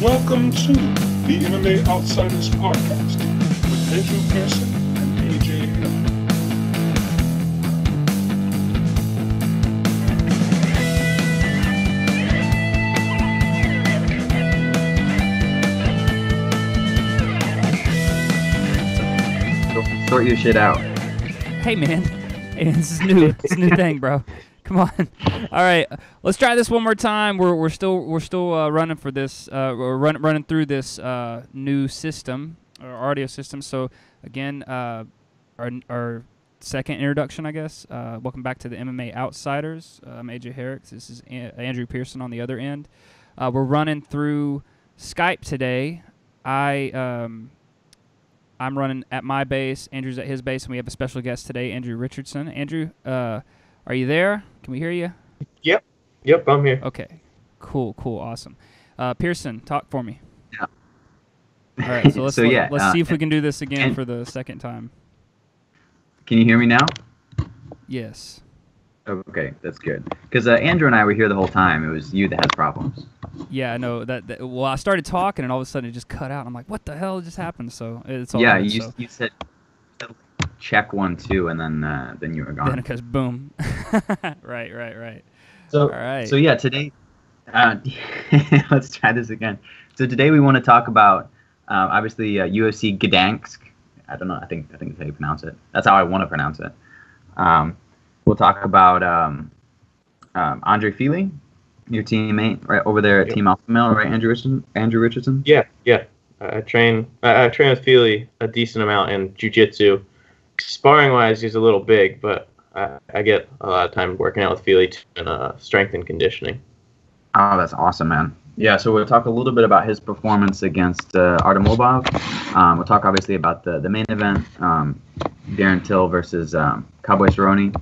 Welcome to the MMA Outsiders Podcast with Andrew Pearson and AJ Hill. Sort your shit out. Hey man, hey, this is new. It's a new thing, bro. Come on. All right, let's try this one more time. We're still running for this. We're running through this new system, or audio system. So again, our second introduction, I guess. Welcome back to the MMA Outsiders. I'm AJ Herrick. This is Andrew Pearson on the other end. We're running through Skype today. I'm running at my base. Andrew's at his base, and we have a special guest today, Andrew Richardson. Andrew, are you there? Can we hear you? Yep, I'm here. Okay, cool, awesome. Pearson, talk for me. Yeah. All right, so let's see if we can do this again for the second time. Can you hear me now? Yes. Okay, that's good. Because Andrew and I were here the whole time. It was you that had problems. Yeah, I know. Well, I started talking, and all of a sudden it just cut out. I'm like, what the hell just happened? So it's all yeah, good, you said check 1, 2, and then you were gone. Then it goes boom. Right. So, all right. So yeah, today, let's try this again. So today we want to talk about obviously UFC Gdansk. I don't know. I think that's how you pronounce it. That's how I want to pronounce it. We'll talk about Andre Fili, your teammate right over there at Team Alpha Male, right? Andrew Richardson. Yeah. I train with Fili a decent amount in jiu-jitsu. Sparring wise, he's a little big, but I get a lot of time working out with Fili in strength and conditioning. Oh, that's awesome, man. Yeah, so we'll talk a little bit about his performance against Artem Lobov. We'll talk obviously about the main event, Darren Till versus Cowboy Cerrone.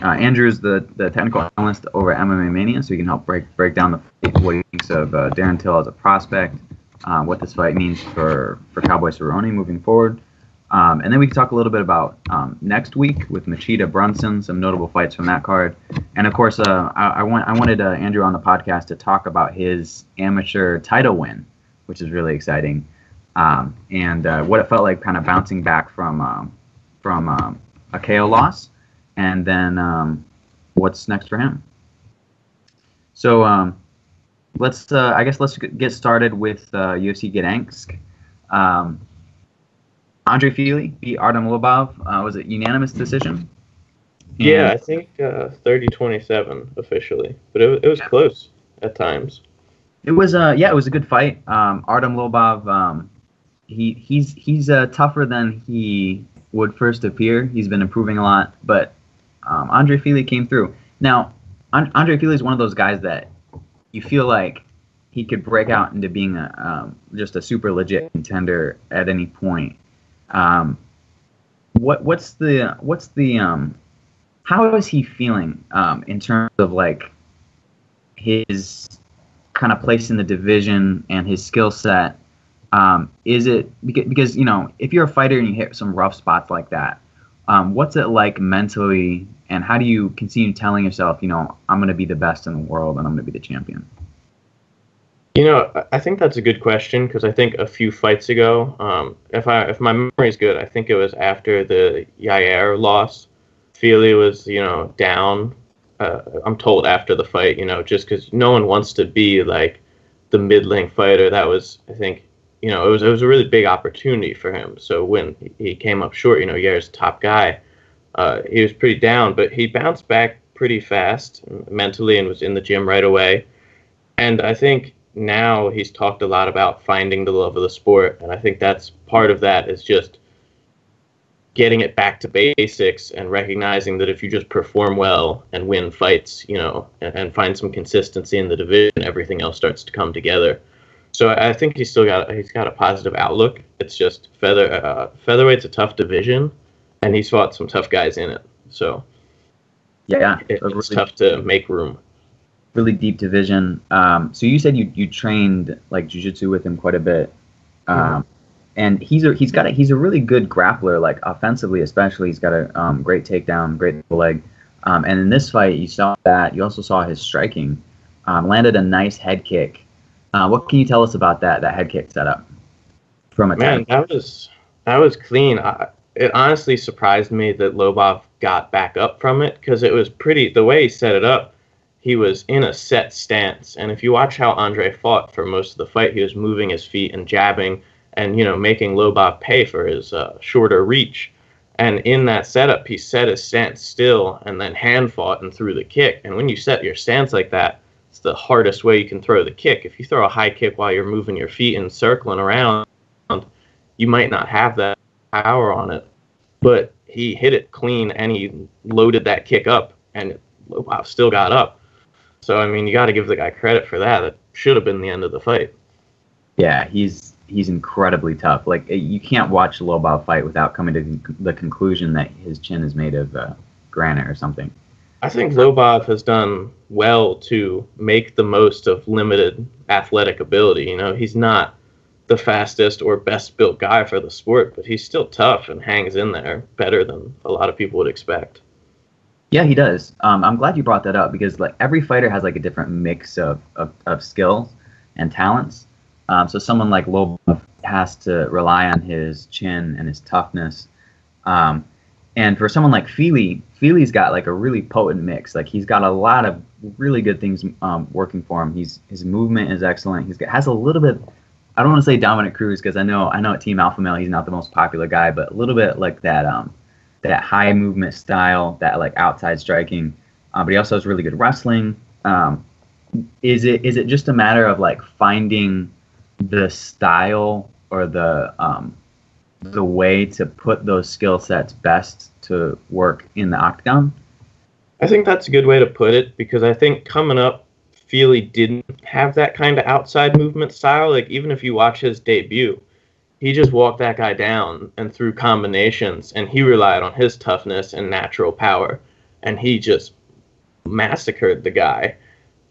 Andrew is the technical analyst over at MMA Mania, so he can help break down what he thinks of Darren Till as a prospect, what this fight means for Cowboy Cerrone moving forward. And then we can talk a little bit about next week with Machida Brunson, some notable fights from that card. And of course, I wanted Andrew on the podcast to talk about his amateur title win, which is really exciting, and what it felt like kind of bouncing back from a KO loss. And then what's next for him? So let's get started with UFC Gdansk. Andre Fili beat Artem Lobov. Was it unanimous decision? Yeah, I think 30-27 officially, but it was close at times. It was it was a good fight. Artem Lobov, he's tougher than he would first appear. He's been improving a lot, but Andre Fili came through. Now, Andre Fili is one of those guys that you feel like he could break out into being just a super legit contender at any point. How is he feeling in terms of like his kind of place in the division and his skill set? Is it because if you're a fighter and you hit some rough spots like that, what's it like mentally, and how do you continue telling yourself, I'm going to be the best in the world and I'm going to be the champion? I think that's a good question, because I think a few fights ago, if my memory is good, I think it was after the Jacare loss, Fili was, down. I'm told after the fight, just because no one wants to be like the middling fighter. That was, I think, it was a really big opportunity for him. So when he came up short, Jacare's top guy, he was pretty down, but he bounced back pretty fast mentally and was in the gym right away. And I think now he's talked a lot about finding the love of the sport, and I think that's part of that is just getting it back to basics and recognizing that if you just perform well and win fights, and find some consistency in the division, everything else starts to come together. So I think he's got a positive outlook. It's just featherweight's a tough division, and he's fought some tough guys in it. So yeah, it's tough to make room. Really deep division. So you said you trained like jiu-jitsu with him quite a bit, and he's a really good grappler, like offensively especially. He's got a great takedown, great leg, and in this fight you saw that. You also saw his striking. Landed a nice head kick What can you tell us about that head kick setup from a Man, that was clean. It honestly surprised me that Lobov got back up from it, because it was the way he set it up, he was in a set stance. And if you watch how Andre fought for most of the fight, he was moving his feet and jabbing and, making Lobov pay for his shorter reach. And in that setup, he set his stance still and then hand fought and threw the kick. And when you set your stance like that, it's the hardest way you can throw the kick. If you throw a high kick while you're moving your feet and circling around, you might not have that power on it. But he hit it clean and he loaded that kick up, and Lobov still got up. So, I mean, you got to give the guy credit for that. It should have been the end of the fight. Yeah, he's incredibly tough. Like, you can't watch Lobov fight without coming to the conclusion that his chin is made of granite or something. I think Lobov has done well to make the most of limited athletic ability. He's not the fastest or best built guy for the sport, but he's still tough and hangs in there better than a lot of people would expect. Yeah, he does. I'm glad you brought that up, because like every fighter has like a different mix of skills and talents. So someone like Lobov has to rely on his chin and his toughness. And for someone like Fili's got like a really potent mix. Like, he's got a lot of really good things working for him. His movement is excellent. Has a little bit. I don't want to say Dominic Cruz, because I know at Team Alpha Male he's not the most popular guy, but a little bit like that high movement style, that like outside striking. But he also has really good wrestling. Is it just a matter of like finding the style or the way to put those skill sets best to work in the octagon? I think that's a good way to put it, because I think coming up, Fili didn't have that kind of outside movement style. Like, even if you watch his debut, he just walked that guy down and threw combinations, and he relied on his toughness and natural power, and he just massacred the guy.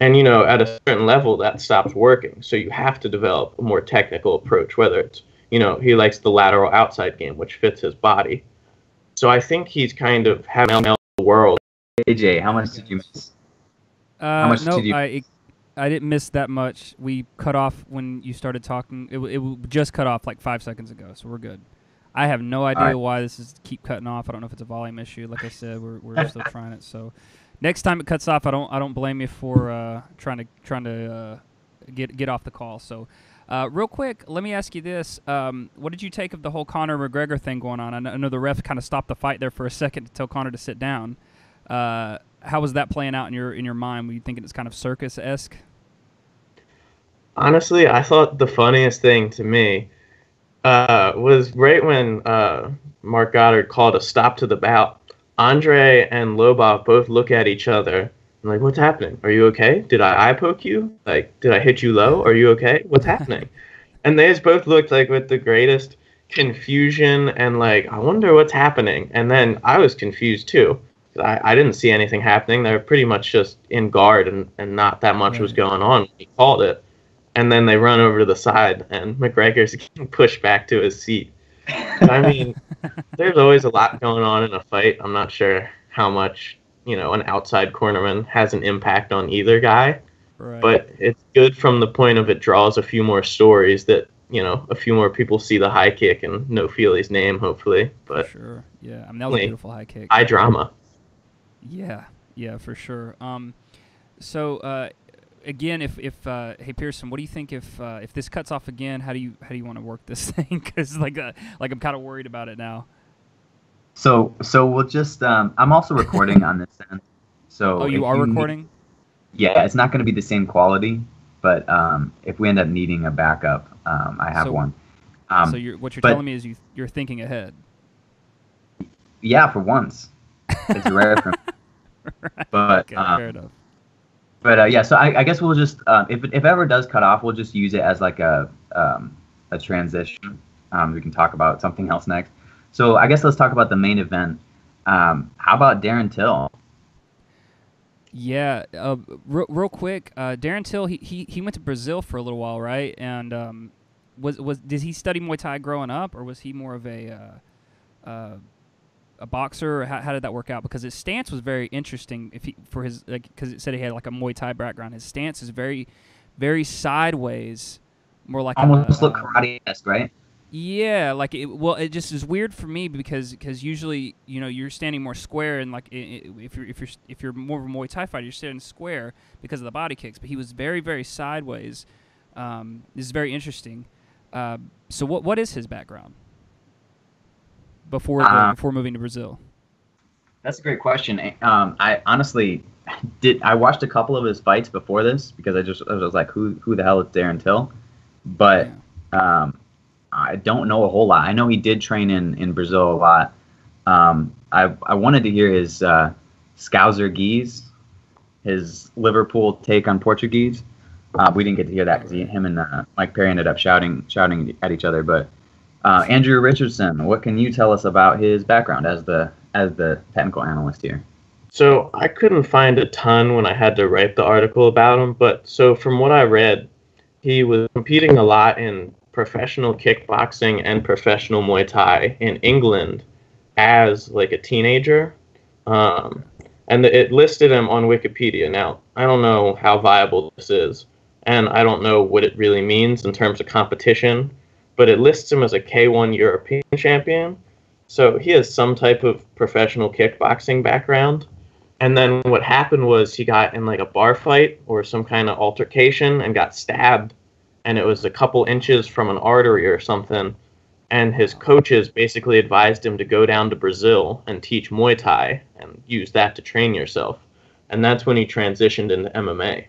And, at a certain level, that stops working. So you have to develop a more technical approach, whether it's, he likes the lateral outside game, which fits his body. So I think he's kind of having the world. AJ, how much did you miss? No, I didn't miss that much. We cut off when you started talking. It just cut off like 5 seconds ago, so we're good. I have no idea why this is keep cutting off. I don't know if it's a volume issue. Like I said, we're still trying it. So next time it cuts off, I don't blame you for trying to get off the call. So real quick, let me ask you this: what did you take of the whole Conor McGregor thing going on? I know the ref kind of stopped the fight there for a second to tell Conor to sit down. How was that playing out in your mind? Were you thinking it's kind of circus-esque? Honestly, I thought the funniest thing to me was right when Mark Goddard called a stop to the bout. Andre and Lobov both look at each other and like, what's happening? Are you okay? Did I eye poke you? Like, did I hit you low? Are you okay? What's happening? And they just both looked like with the greatest confusion and like, I wonder what's happening. And then I was confused too. I didn't see anything happening. They were pretty much just in guard and not that much was going on when he called it. And then they run over to the side and McGregor's getting pushed back to his seat. I mean, there's always a lot going on in a fight. I'm not sure how much, an outside cornerman has an impact on either guy. Right. But it's good from the point of it draws a few more stories that, a few more people see the high kick and know Fili's name, hopefully. But for sure. Yeah, I mean, that was a beautiful high kick. High drama. Yeah, for sure. So again, if hey Pearson, what do you think if this cuts off again? How do you want to work this thing? Because like I'm kind of worried about it now. So we'll just I'm also recording on this end. So you are recording? Yeah, it's not going to be the same quality, but if we end up needing a backup, I have one. So what you're telling me is you're thinking ahead. Yeah, for once. It's rare for me. Right. But okay, fair enough. But yeah, so I guess we'll just if it ever does cut off, we'll just use it as like a transition. We can talk about something else next. So I guess let's talk about the main event. How about Darren Till? Yeah, real quick, Darren Till he went to Brazil for a little while, right? And did he study Muay Thai growing up, or was he more of a boxer? Or how did that work out? Because his stance was very interesting. Because it said he had like a Muay Thai background, his stance is very, very sideways, more like almost look karate-esque, right? Yeah, like it just is weird for me because usually you're standing more square, and like if you're more of a Muay Thai fighter, you're standing square because of the body kicks. But he was very, very sideways. This is very interesting. So what is his background before moving to Brazil? That's a great question. I honestly I watched a couple of his fights before this because I was like, who the hell is Darren Till? But I don't know a whole lot. I know he did train in Brazil a lot. I wanted to hear his Scouser Geese, his Liverpool take on Portuguese. We didn't get to hear that because him and Mike Perry ended up shouting at each other. But Andrew Richardson, what can you tell us about his background as the technical analyst here? So I couldn't find a ton when I had to write the article about him, but so from what I read, he was competing a lot in professional kickboxing and professional Muay Thai in England as like a teenager. And it listed him on Wikipedia. Now, I don't know how viable this is, and I don't know what it really means in terms of competition, but it lists him as a K1 European champion. So he has some type of professional kickboxing background. And then what happened was he got in like a bar fight or some kind of altercation and got stabbed. And it was a couple inches from an artery or something. And his coaches basically advised him to go down to Brazil and teach Muay Thai and use that to train yourself. And that's when he transitioned into MMA.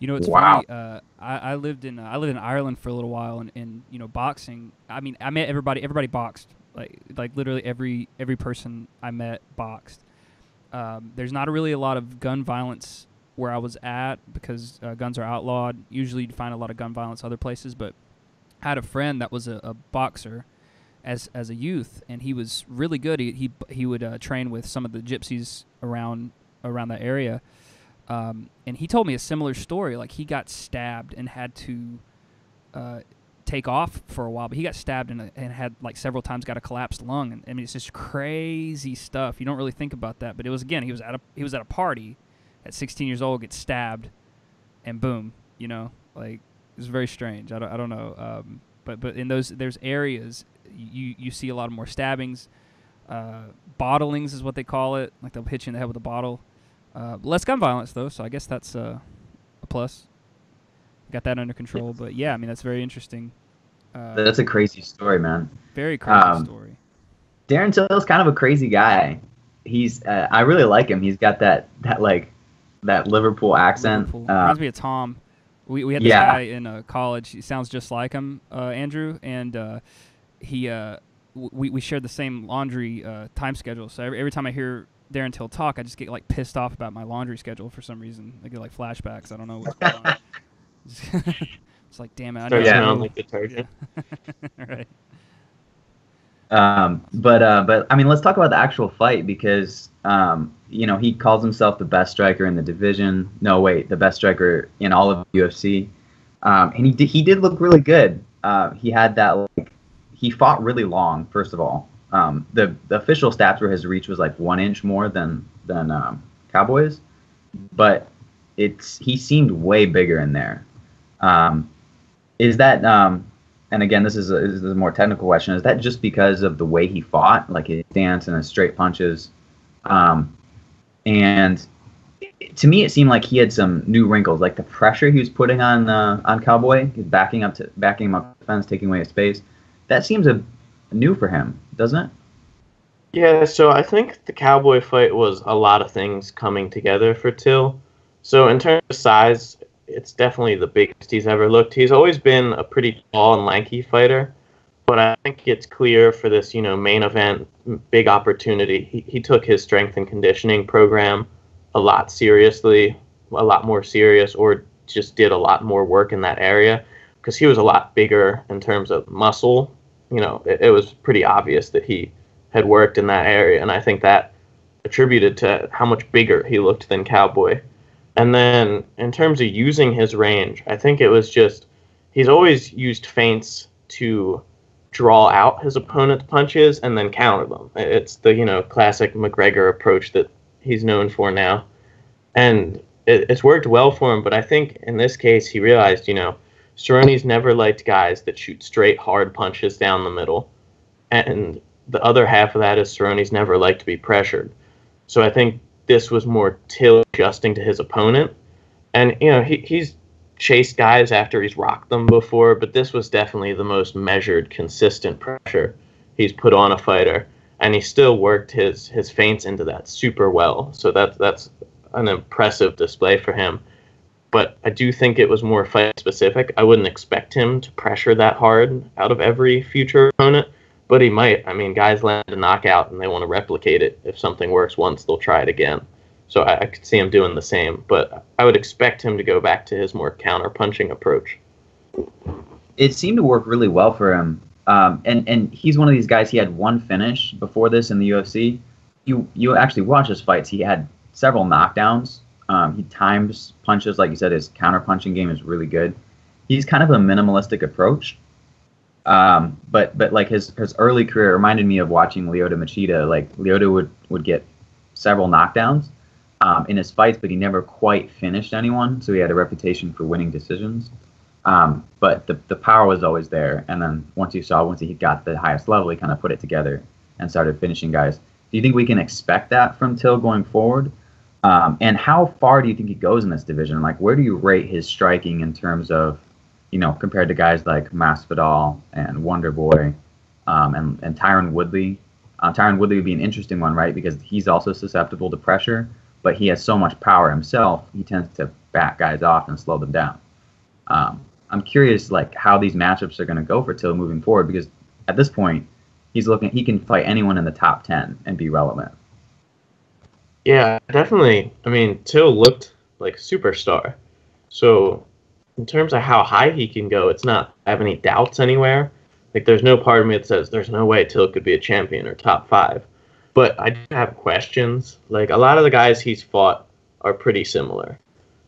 It's funny. I lived in Ireland for a little while, and boxing. I mean, I met everybody. Everybody boxed. Like literally every person I met boxed. There's not really a lot of gun violence where I was at because guns are outlawed. Usually you find a lot of gun violence other places, but I had a friend that was a boxer as a youth, and he was really good. He would train with some of the gypsies around that area, and he told me a similar story. Like he got stabbed and had to take off for a while, but he got stabbed and had like several times got a collapsed lung. And I mean, it's just crazy stuff. You don't really think about that, but it was, again, he was at a party at 16 years old, gets stabbed, and boom, like it's very strange. I don't know, but in there's areas you see a lot of more stabbings, bottlings is what they call it. Like they'll hit you in the head with a bottle. Less gun violence though, so I guess that's a plus. Got that under control, but yeah, I mean that's very interesting. That's a crazy story, man. Very crazy story. Darren Till's kind of a crazy guy. He's I really like him. He's got that Liverpool accent. Reminds me of Tom. We had this guy in college. He sounds just like him, Andrew, and we shared the same laundry time schedule. So every time I hear Darren Till talk, I just get like pissed off about my laundry schedule for some reason. I get like flashbacks. I don't know what's going on. It's like, damn it. I know. Like detergent. Yeah. Right. But I mean, let's talk about the actual fight because, he calls himself the best striker in the division. No, wait, the best striker in all of UFC. And he did look really good. He had that, he fought really long, first of all. The official stats were his reach was like 1 inch more than Cowboy's, but he seemed way bigger in there. Is that, and again, this is a more technical question, is that just because of the way he fought, like his stance and his straight punches? And to me, it seemed like he had some new wrinkles, like the pressure he was putting on Cowboy, backing him up the fence, taking away his space. That seems new for him, doesn't it? Yeah, so I think the Cowboy fight was a lot of things coming together for Till. So in terms of size, it's definitely the biggest he's ever looked. He's always been a pretty tall and lanky fighter, but I think it's clear for this, main event, big opportunity. He took his strength and conditioning program a lot more serious, or just did a lot more work in that area because he was a lot bigger in terms of muscle. It was pretty obvious that he had worked in that area, and I think that attributed to how much bigger he looked than Cowboy. And then in terms of using his range, I think it was just he's always used feints to draw out his opponent's punches and then counter them. It's the, classic McGregor approach that he's known for now. And it's worked well for him. But I think in this case, he realized, Cerrone's never liked guys that shoot straight, hard punches down the middle. And the other half of that is Cerrone's never liked to be pressured. So I think this was more Till adjusting to his opponent. And, he's chased guys after he's rocked them before, but this was definitely the most measured, consistent pressure he's put on a fighter. And he still worked his feints into that super well. So that's an impressive display for him. But I do think it was more fight-specific. I wouldn't expect him to pressure that hard out of every future opponent, but he might. I mean, guys land a knockout and they want to replicate it. If something works once, they'll try it again. So I could see him doing the same, but I would expect him to go back to his more counter-punching approach. It seemed to work really well for him. And he's one of these guys, he had one finish before this in the UFC. You actually watch his fights. He had several knockdowns. He times punches, like you said, his counter-punching game is really good. He's kind of a minimalistic approach. But like his early career reminded me of watching Lyoto Machida. Like Lyoto would get several knockdowns in his fights, but he never quite finished anyone, so he had a reputation for winning decisions. But the power was always there, and then once he got the highest level, he kind of put it together and started finishing guys. Do you think we can expect that from Till going forward? And how far do you think he goes in this division? Like, where do you rate his striking in terms of, compared to guys like Masvidal and Wonder Boy, and Tyron Woodley? Tyron Woodley would be an interesting one, right? Because he's also susceptible to pressure, but he has so much power himself, he tends to back guys off and slow them down. I'm curious, like, how these matchups are going to go for Till moving forward, because at this point, he can fight anyone in the top 10 and be relevant. Yeah, definitely. I mean, Till looked like a superstar. So in terms of how high he can go, it's not, I have any doubts anywhere. Like, there's no part of me that says there's no way Till could be a champion or top 5. But I do have questions. Like, a lot of the guys he's fought are pretty similar.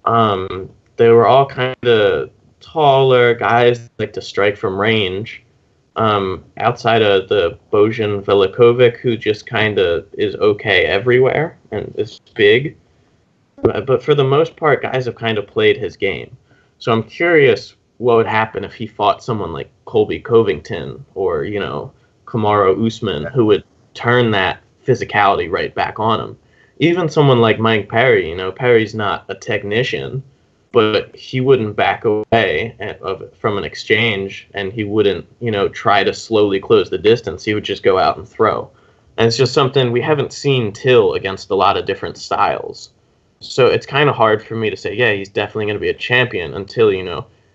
They were all kind of taller guys that like to strike from range. Outside of the Bojan Velikovic, who just kind of is okay everywhere and is big. But for the most part, guys have kind of played his game. So I'm curious what would happen if he fought someone like Colby Covington or, Kamaru Usman, who would turn that physicality right back on him. Even someone like Mike Perry, Perry's not a technician, but he wouldn't back away from an exchange, and he wouldn't, try to slowly close the distance. He would just go out and throw. And it's just something we haven't seen Till against a lot of different styles. So it's kind of hard for me to say, yeah, he's definitely going to be a champion until,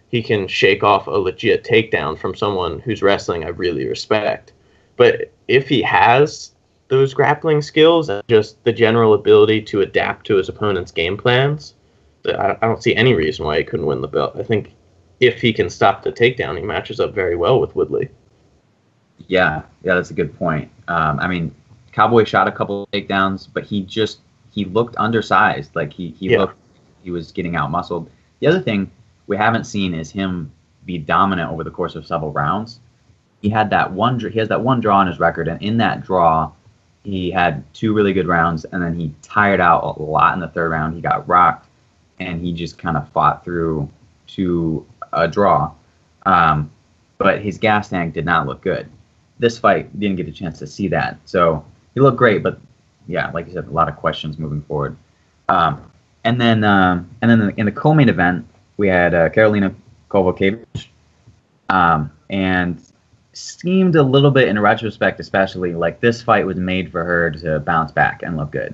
he can shake off a legit takedown from someone whose wrestling I really respect. But if he has those grappling skills and just the general ability to adapt to his opponent's game plans, I don't see any reason why he couldn't win the belt. I think if he can stop the takedown, he matches up very well with Woodley. Yeah, that's a good point. I mean, Cowboy shot a couple of takedowns, but he looked undersized. Like he was getting out muscled. The other thing we haven't seen is him be dominant over the course of several rounds. He has that one draw on his record, and in that draw, he had 2 really good rounds, and then he tired out a lot in the 3rd round. He got rocked, and he just kind of fought through to a draw. But his gas tank did not look good. This fight didn't get a chance to see that. So he looked great, but yeah, like you said, a lot of questions moving forward. And then in the co-main event, we had Karolina Kowalkiewicz, and seemed a little bit in retrospect, especially like this fight was made for her to bounce back and look good.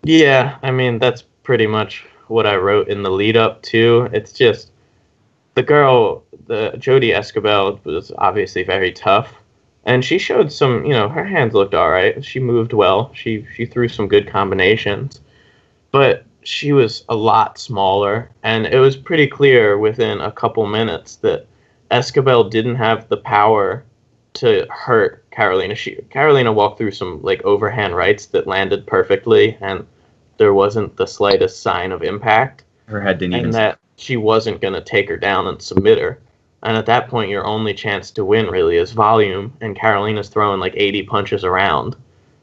Yeah, I mean, that's pretty much what I wrote in the lead up to. It's just the girl, the Jodie Escobar, was obviously very tough, and she showed some, her hands looked all right. She moved well. She threw some good combinations, but she was a lot smaller, and it was pretty clear within a couple minutes that Escobar didn't have the power to hurt Karolina. Karolina walked through some like overhand rights that landed perfectly, and there wasn't the slightest sign of impact. Her head didn't even. And that she wasn't going to take her down and submit her. And at that point, your only chance to win really is volume, and Karolina's throwing like 80 punches around.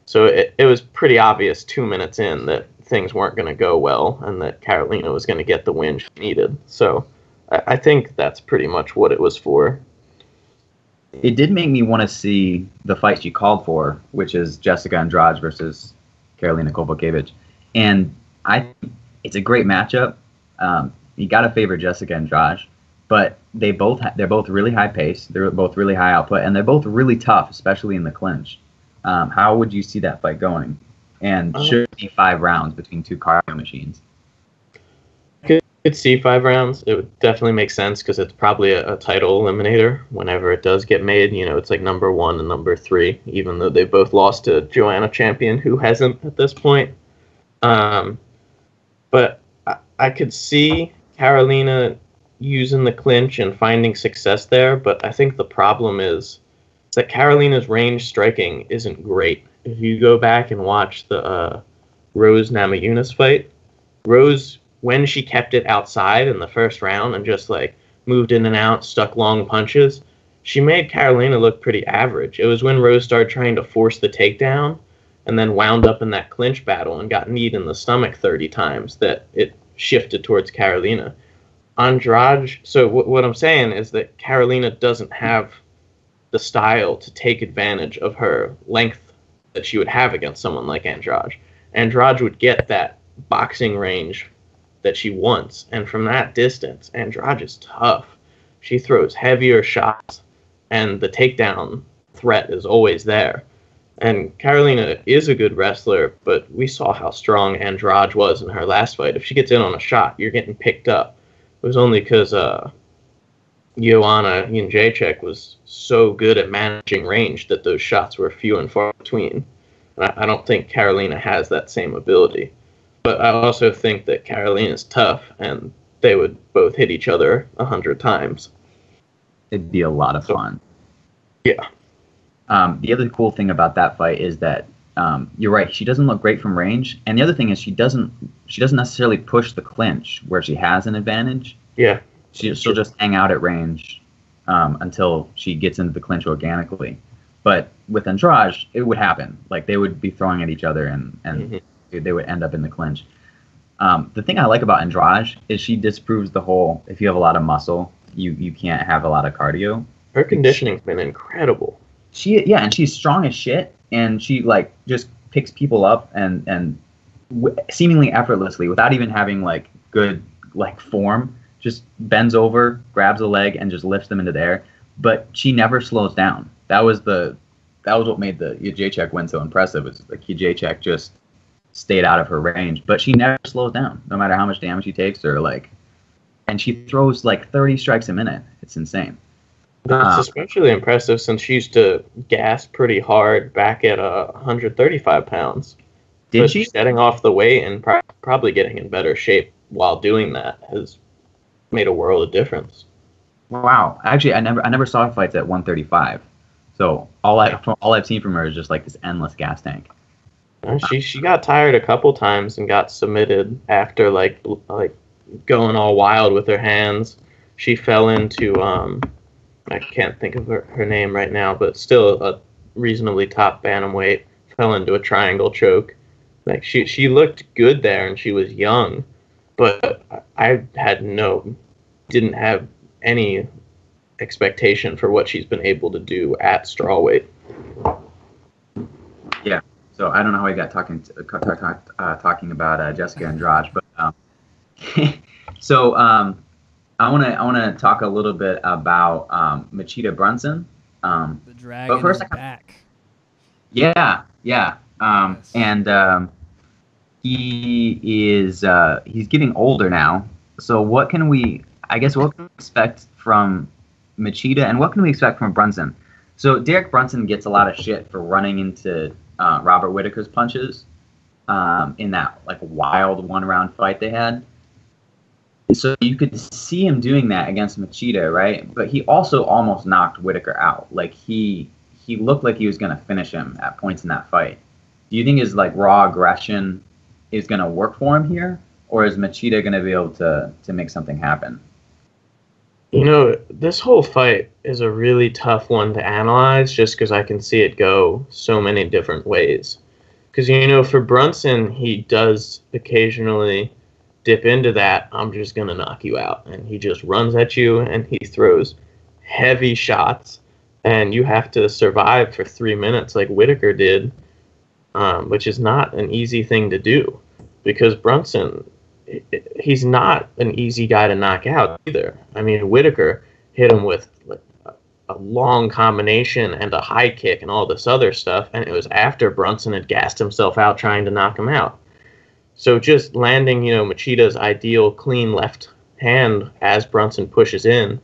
So it was pretty obvious 2 minutes in that things weren't going to go well and that Carolina was going to get the win she needed. So I think that's pretty much what it was for. It did make me want to see the fight she called for, which is Jessica Andrade versus Karolina Kowalkiewicz. And it's a great matchup. You got to favor Jessica Andrade, but they're both really high pace. They're both really high output, and they're both really tough, especially in the clinch. How would you see that fight going? And should it be 5 rounds between two cardio machines? I could see 5 rounds. It would definitely make sense because it's probably a title eliminator whenever it does get made. You know, it's like number 1 and number 3, even though they both lost to Joanna Champion, who hasn't at this point. But I could see Carolina using the clinch and finding success there, but I think the problem is that Carolina's range striking isn't great. If you go back and watch the Rose Namajunas fight, Rose, when she kept it outside in the first round and just like moved in and out, stuck long punches, she made Carolina look pretty average. It was when Rose started trying to force the takedown and then wound up in that clinch battle and got kneed in the stomach 30 times that it shifted towards Carolina. Andrade, so what I'm saying is that Carolina doesn't have the style to take advantage of her length that she would have against someone like Andrade. Andrade would get that boxing range that she wants, and from that distance, Andrade is tough. She throws heavier shots, and the takedown threat is always there. And Carolina is a good wrestler, but we saw how strong Andrade was in her last fight. If she gets in on a shot, you're getting picked up. It was only because Joanna Jedrzejczyk was so good at managing range that those shots were few and far between. And I don't think Carolina has that same ability. But I also think that Carolina's tough, and they would both hit each other 100 times. It'd be a lot of fun. Yeah. The other cool thing about that fight is that you're right. She doesn't look great from range, and the other thing is she doesn't necessarily push the clinch where she has an advantage. Yeah. She'll just hang out at range until she gets into the clinch organically. But with Andrade, it would happen. Like they would be throwing at each other, and they would end up in the clinch. The thing I like about Andrade is she disproves the whole if you have a lot of muscle, you can't have a lot of cardio. Her conditioning's been incredible. And she's strong as shit, and she like just picks people up and seemingly effortlessly without even having like good like form, just bends over, grabs a leg, and just lifts them into the air. But she never slows down. That was what made the Jedrzejczyk win so impressive. It's like Jedrzejczyk just stayed out of her range, but she never slows down, no matter how much damage she takes, and she throws like 30 strikes a minute. It's insane. That's especially impressive since she used to gas pretty hard back at 135 pounds. Did she? Setting off the weight and probably getting in better shape while doing that has made a world of difference. Wow. Actually, I never saw her fights at 135. So all I've seen from her is just like this endless gas tank. She got tired a couple times and got submitted after like going all wild with her hands. She fell into I can't think of her name right now, but still a reasonably top bantamweight, fell into a triangle choke. Like she looked good there and she was young, but I didn't have any expectation for what she's been able to do at strawweight. Yeah. So I don't know how we got talking about Jessica Andrade, but so I want to talk a little bit about Machida Brunson. The dragon but first, is back. Yeah. Yes. And he's getting older now. So what can we expect from Machida, and what can we expect from Brunson? So Derek Brunson gets a lot of shit for running into Robert Whittaker's punches in that like wild 1-round fight they had. So you could see him doing that against Machida, right? But he also almost knocked Whittaker out. Like he looked like he was going to finish him at points in that fight. Do you think his like raw aggression is going to work for him here, or is Machida going to be able to make something happen? You know, this whole fight is a really tough one to analyze just because I can see it go so many different ways. Because, you know, for Brunson, he does occasionally dip into that, I'm just going to knock you out. And he just runs at you, and he throws heavy shots, and you have to survive for 3 minutes like Whitaker did, which is not an easy thing to do. Because Brunson, he's not an easy guy to knock out either. I mean, Whitaker hit him with a long combination and a high kick and all this other stuff, and it was after Brunson had gassed himself out trying to knock him out. So just landing, you know, Machida's ideal clean left hand as Brunson pushes in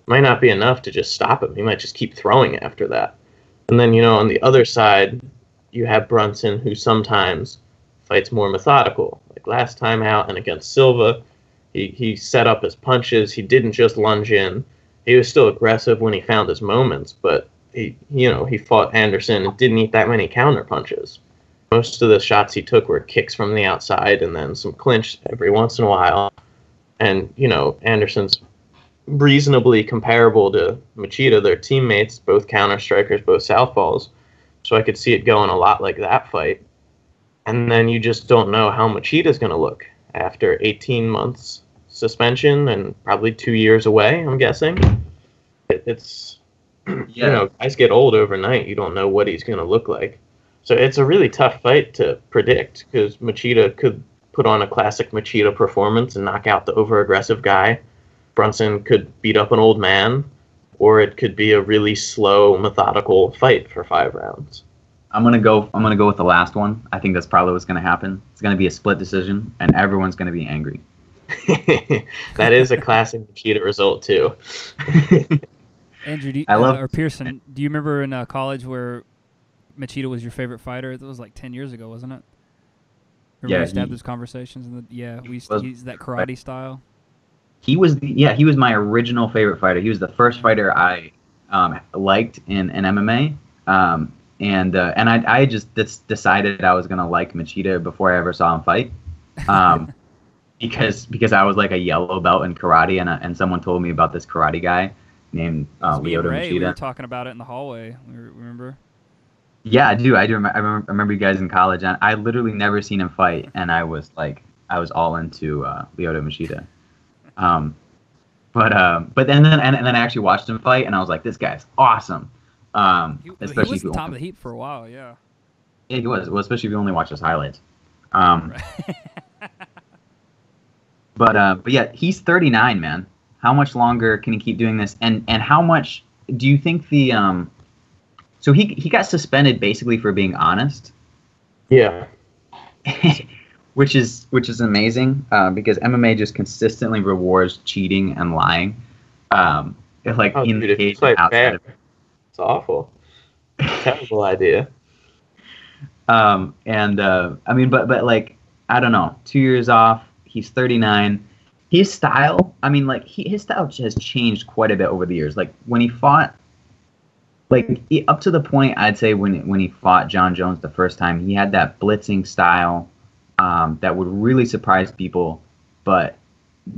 might not be enough to just stop him. He might just keep throwing after that. And then, you know, on the other side, you have Brunson, who sometimes fights more methodical. Like last time out and against Silva, he set up his punches. He didn't just lunge in. He was still aggressive when he found his moments, but he fought Anderson and didn't eat that many counter punches. Most of the shots he took were kicks from the outside and then some clinch every once in a while. And, you know, Anderson's reasonably comparable to Machida. They're teammates, both counter strikers, both southpaws. So I could see it going a lot like that fight. And then you just don't know how Machida's going to look after 18 months suspension and probably 2 years away, I'm guessing. It's, you know, guys get old overnight. You don't know what he's going to look like. So it's a really tough fight to predict because Machida could put on a classic Machida performance and knock out the over-aggressive guy. Brunson could beat up an old man, or it could be a really slow, methodical fight for 5 rounds. I'm gonna go with the last one. I think that's probably what's gonna happen. It's gonna be a split decision, and everyone's gonna be angry. That is a classic Machida result too. Andrew, or Pearson, do you remember in college where Machida was your favorite fighter? It was like 10 years ago, wasn't it? Remember we used to have those conversations? We used to use that karate style. He was my original favorite fighter. He was the first fighter I liked in MMA. And I just decided I was gonna like Machida before I ever saw him fight, because I was like a yellow belt in karate, and someone told me about this karate guy named Lyoto Machida. We were talking about it in the hallway. Remember? Yeah, I do. I remember you guys in college, and I literally never seen him fight, and I was all into Lyoto Machida. But then I actually watched him fight, and I was like, this guy's awesome. Especially he was the top of the heap for a while, yeah. Yeah, he was. Well, especially if you only watch his highlights. But yeah, he's 39, man. How much longer can he keep doing this? And how much do you think the so he got suspended basically for being honest? Yeah. which is amazing because MMA just consistently rewards cheating and lying. In the case and outside of it. It's awful. Terrible idea. I mean, but like, I don't know. 2 years off. He's 39. His style, I mean, like, his style has changed quite a bit over the years. Like, when he fought, like, up to the point, I'd say, when he fought John Jones the first time, he had that blitzing style that would really surprise people, but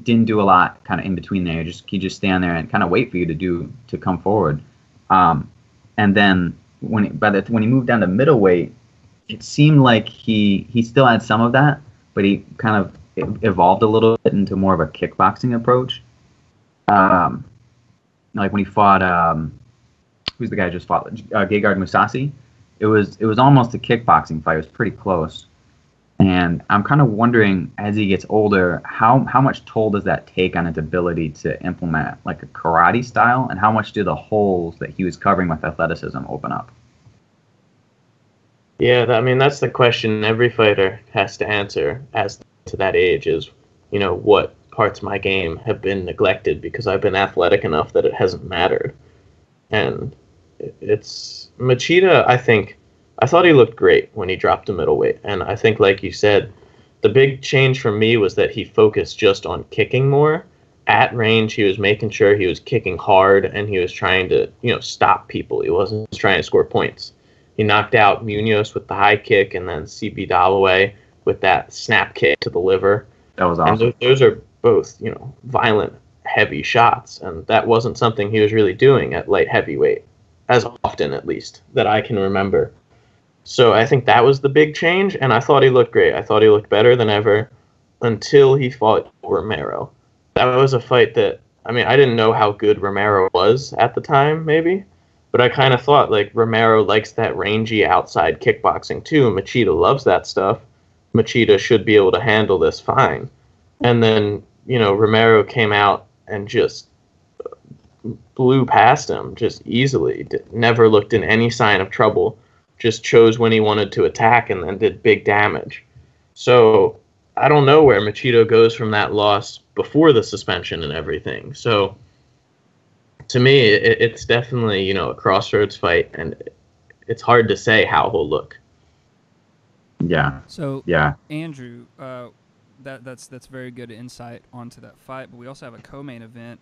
didn't do a lot kind of in between there. He just stand there and kind of wait for you to come forward. And then when he moved down to middleweight, it seemed like he still had some of that, but he kind of evolved a little bit into more of a kickboxing approach. Like when he fought, who's the guy who just fought? Gegard Mousasi. It was almost a kickboxing fight. It was pretty close. And I'm kind of wondering, as he gets older, how much toll does that take on his ability to implement like a karate style, and how much do the holes that he was covering with athleticism open up? Yeah, I mean, that's the question every fighter has to answer as to that age is, you know, what parts of my game have been neglected because I've been athletic enough that it hasn't mattered. And it's Machida, I thought he looked great when he dropped to middleweight. And I think, like you said, the big change for me was that he focused just on kicking more. At range, he was making sure he was kicking hard, and he was trying to, you know, stop people. He wasn't just trying to score points. He knocked out Munoz with the high kick, and then CB Dalloway with that snap kick to the liver. That was awesome. And those are both, you know, violent, heavy shots, and that wasn't something he was really doing at light heavyweight, as often at least, that I can remember. So I think that was the big change, and I thought he looked great. I thought he looked better than ever until he fought Romero. That was a fight that, I mean, I didn't know how good Romero was at the time, maybe, but I kind of thought, like, Romero likes that rangy outside kickboxing too. Machida loves that stuff. Machida should be able to handle this fine. And then, you know, Romero came out and just blew past him just easily. Never looked in any sign of trouble. Just chose when he wanted to attack and then did big damage. So I don't know where Machida goes from that loss before the suspension and everything. So to me, it's definitely, you know, a crossroads fight, and it's hard to say how he'll look. Yeah. So yeah, Andrew, that's very good insight onto that fight. But we also have a co-main event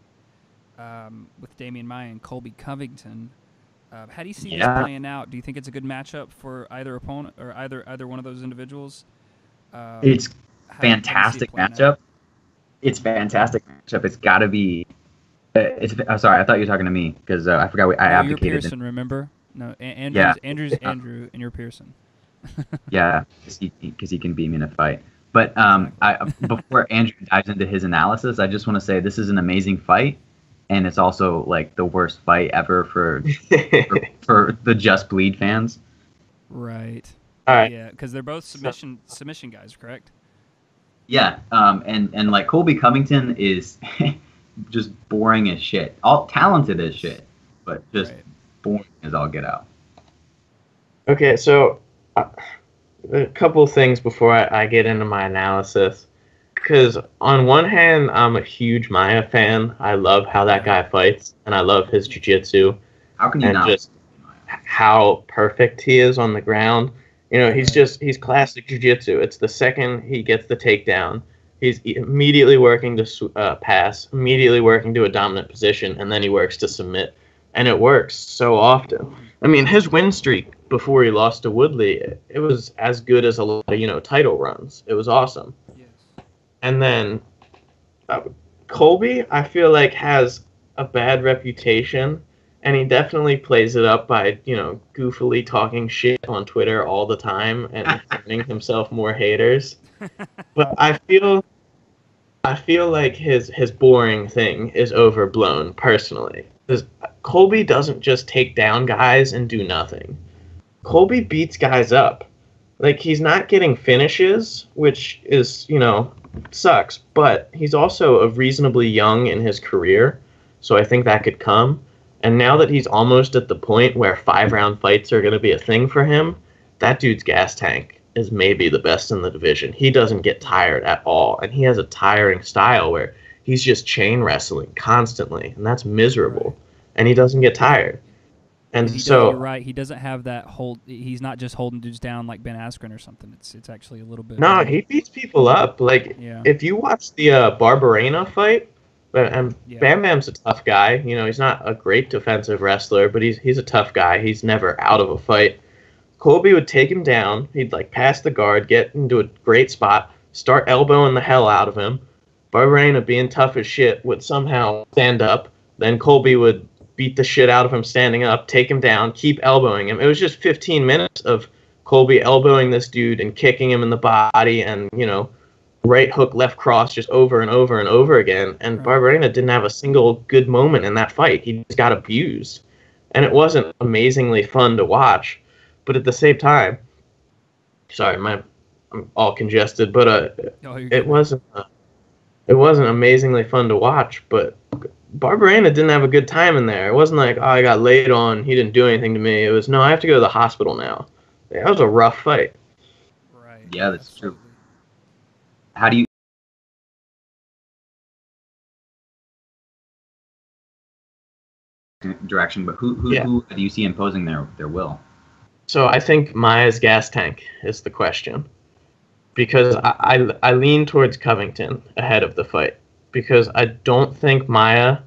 with Damian Maia and Colby Covington. How do you see this playing out? Do you think it's a good matchup for either opponent or either one of those individuals? It's fantastic matchup. It's fantastic matchup. It's got to be. I'm sorry, I thought you were talking to me because I forgot I abdicated. You're Pearson, remember? No, Andrew's Andrew, and you're Pearson. Yeah, because he can beat me in a fight. But before Andrew dives into his analysis, I just want to say this is an amazing fight, and it's also like the worst fight ever for the Just Bleed fans. Right. All right. Yeah, because they're both submission guys, correct? Yeah. And like Colby Covington is just boring as shit. All talented as shit, but just boring as all get out. Okay, so a couple of things before I get into my analysis. Because on one hand, I'm a huge Maia fan. I love how that guy fights, and I love his jiu-jitsu. How can you not? Just how perfect he is on the ground. You know, he's classic jiu-jitsu. It's the second he gets the takedown, he's immediately working to pass, immediately working to a dominant position, and then he works to submit. And it works so often. I mean, his win streak before he lost to Woodley, it was as good as a lot of, you know, title runs. It was awesome. Yes. And then Colby, I feel like, has a bad reputation, and he definitely plays it up by, you know, goofily talking shit on Twitter all the time and earning himself more haters. But I feel like his boring thing is overblown, personally. Because Colby doesn't just take down guys and do nothing. Colby beats guys up. Like, he's not getting finishes, which is, you know, sucks, but he's also reasonably young in his career, so I think that could come. And now that he's almost at the point where 5-round fights are going to be a thing for him, that dude's gas tank is maybe the best in the division. He doesn't get tired at all, and he has a tiring style where he's just chain wrestling constantly, and that's miserable. And he doesn't get tired. And so you're right. He doesn't have that hold. He's not just holding dudes down like Ben Askren or something. It's actually a little bit. No, he beats people up. Like, if you watch the Barberena fight, and Bam Bam's a tough guy. You know, he's not a great defensive wrestler, but he's a tough guy. He's never out of a fight. Colby would take him down. He'd like pass the guard, get into a great spot, start elbowing the hell out of him. Barberena, being tough as shit, would somehow stand up. Then Colby would beat the shit out of him standing up, take him down, keep elbowing him. It was just 15 minutes of Colby elbowing this dude and kicking him in the body and, you know, right hook, left cross just over and over and over again. And Barberena didn't have a single good moment in that fight. He just got abused. And it wasn't amazingly fun to watch. But at the same time, sorry, I'm all congested, but it wasn't amazingly fun to watch, but Barberena didn't have a good time in there. It wasn't like, oh, I got laid on, he didn't do anything to me. It was, no, I have to go to the hospital now. That was a rough fight. Right. Yeah, that's true. How do you direction, but who do you see imposing their will? So I think Maia's gas tank is the question. Because I lean towards Covington ahead of the fight. Because I don't think Maia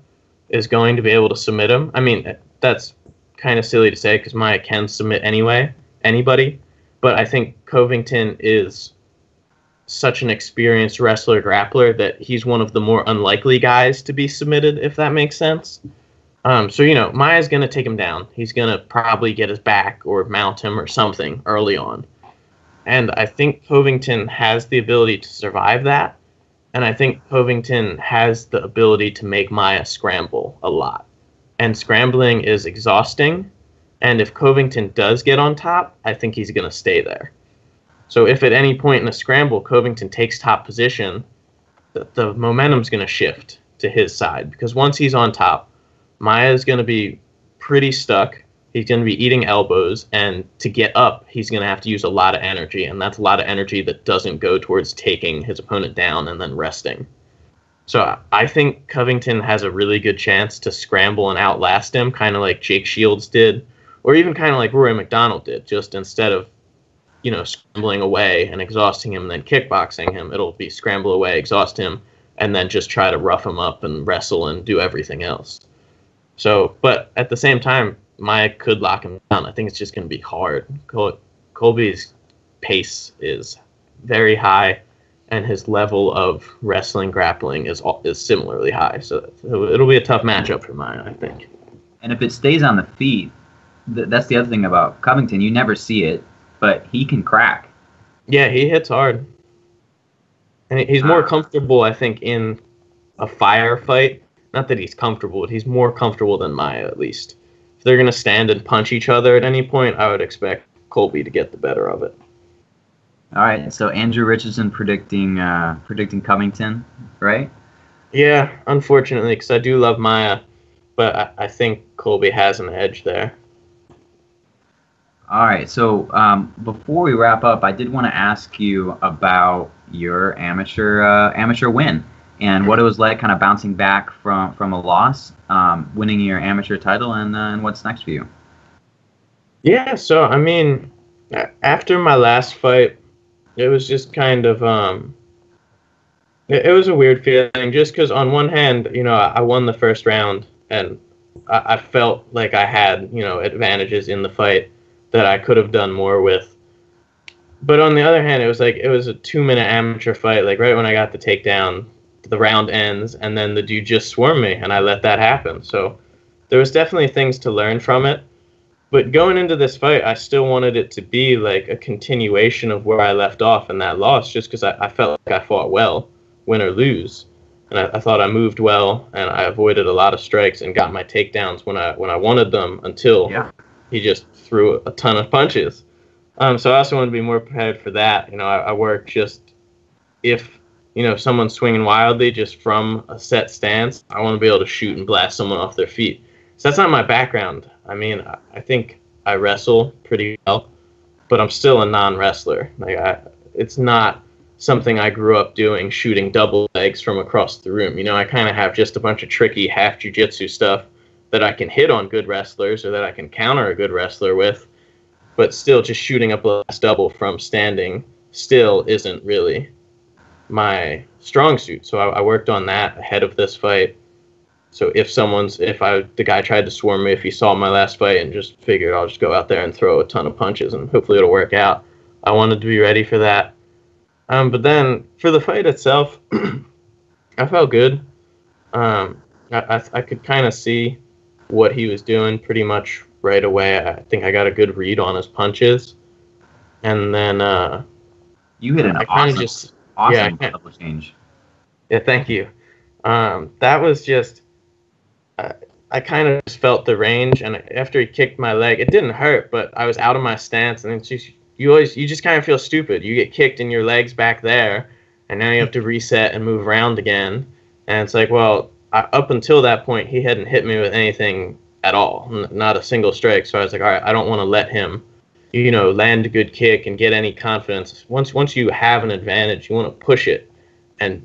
is going to be able to submit him. I mean, that's kind of silly to say because Maia can submit anybody. But I think Covington is such an experienced wrestler grappler that he's one of the more unlikely guys to be submitted, if that makes sense. So, you know, Maia's going to take him down. He's going to probably get his back or mount him or something early on. And I think Covington has the ability to survive that. And I think Covington has the ability to make Maia scramble a lot. And scrambling is exhausting. And if Covington does get on top, I think he's going to stay there. So if at any point in a scramble, Covington takes top position, the momentum's going to shift to his side. Because once he's on top, Maia's going to be pretty stuck. He's going to be eating elbows, and to get up, he's going to have to use a lot of energy, and that's a lot of energy that doesn't go towards taking his opponent down and then resting. So I think Covington has a really good chance to scramble and outlast him, kind of like Jake Shields did, or even kind of like Rory McDonald did, just instead of, you know, scrambling away and exhausting him and then kickboxing him, it'll be scramble away, exhaust him, and then just try to rough him up and wrestle and do everything else. So, but at the same time, Maia could lock him down. I think it's just going to be hard. Colby's pace is very high, and his level of wrestling, grappling is similarly high. So it'll be a tough matchup for Maia, I think. And if it stays on the feet, that's the other thing about Covington. You never see it, but he can crack. Yeah, he hits hard. And he's more comfortable, I think, in a firefight. Not that he's comfortable, but he's more comfortable than Maia, at least. If they're going to stand and punch each other at any point, I would expect Colby to get the better of it. All right, so Andrew Richardson predicting Covington, right? Yeah, unfortunately, because I do love Maia, but I think Colby has an edge there. All right, so before we wrap up, I did want to ask you about your amateur win. And what it was like kind of bouncing back from a loss, winning your amateur title, and what's next for you? Yeah, so, I mean, after my last fight, it was just kind of, it was a weird feeling, just because on one hand, you know, I won the first round, and I felt like I had, you know, advantages in the fight that I could have done more with. But on the other hand, it was like, it was a 2-minute amateur fight, like right when I got the takedown, the round ends, and then the dude just swarmed me, and I let that happen. So there was definitely things to learn from it. But going into this fight, I still wanted it to be like a continuation of where I left off in that loss, just because I felt like I fought well, win or lose. And I thought I moved well, and I avoided a lot of strikes and got my takedowns when I wanted them, until he just threw a ton of punches. So I also want to be more prepared for that. You know, I work just, if, you know, someone's swinging wildly just from a set stance, I want to be able to shoot and blast someone off their feet. So that's not my background. I mean, I think I wrestle pretty well, but I'm still a non-wrestler. Like, it's not something I grew up doing, shooting double legs from across the room. You know, I kind of have just a bunch of tricky half jiu-jitsu stuff that I can hit on good wrestlers, or that I can counter a good wrestler with, but still just shooting a blast double from standing still isn't really my strong suit. So I worked on that ahead of this fight. So if the guy tried to swarm me, if he saw my last fight and just figured I'll just go out there and throw a ton of punches and hopefully it'll work out, I wanted to be ready for that. But then for the fight itself, I felt good. I could kind of see what he was doing pretty much right away. I think I got a good read on his punches. And then you hit an awesome double change. Yeah, thank you. That was just, I kind of just felt the range, and after he kicked my leg, it didn't hurt, but I was out of my stance, and it's just, you just kind of feel stupid. You get kicked and your leg's back there, and now you have to reset and move around again. And it's like, well, up until that point, he hadn't hit me with anything at all, not a single strike. So I was like, all right, I don't want to let him, you know, land a good kick and get any confidence. Once you have an advantage, you want to push it, and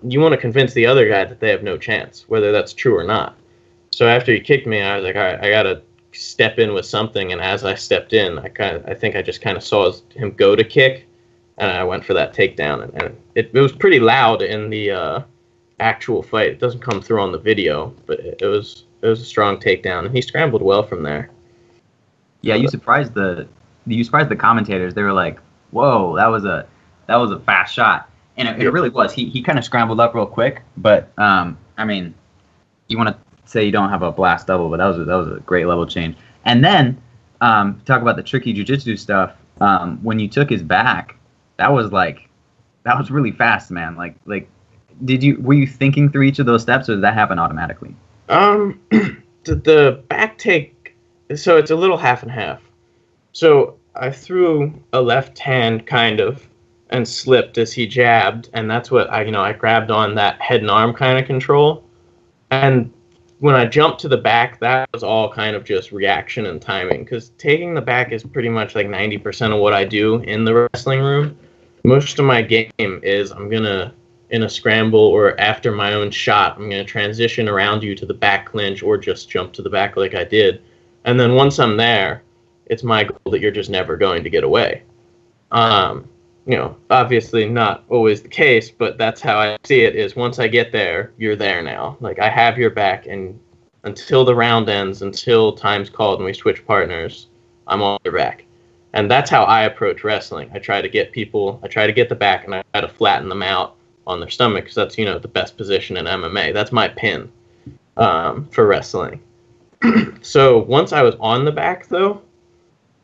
you want to convince the other guy that they have no chance, whether that's true or not. So after he kicked me, I was like, all right, I got to step in with something. And as I stepped in, I think I just kind of saw him go to kick, and I went for that takedown. And it was pretty loud in the actual fight. It doesn't come through on the video, but it was a strong takedown, and he scrambled well from there. Yeah, you surprised the commentators. They were like, "Whoa, that was a fast shot," and it really was. He kind of scrambled up real quick, but I mean, you want to say you don't have a blast double, but that was a great level change. And then talk about the tricky jiu-jitsu stuff. When you took his back, that was really fast, man. Like were you thinking through each of those steps, or did that happen automatically? The back take, so it's a little half and half. So I threw a left hand kind of and slipped as he jabbed, and that's what I grabbed on that head and arm kind of control. And when I jumped to the back, that was all kind of just reaction and timing, because taking the back is pretty much like 90% of what I do in the wrestling room. Most of my game is I'm going to, in a scramble or after my own shot, I'm going to transition around you to the back clinch or just jump to the back like I did. And then once I'm there, it's my goal that you're just never going to get away. Obviously not always the case, but that's how I see it, is once I get there, you're there now. Like, I have your back, and until the round ends, until time's called and we switch partners, I'm on your back. And that's how I approach wrestling. I try to get the back, and I try to flatten them out on their stomach, because that's, the best position in MMA. That's my pin for wrestling. So once I was on the back, though,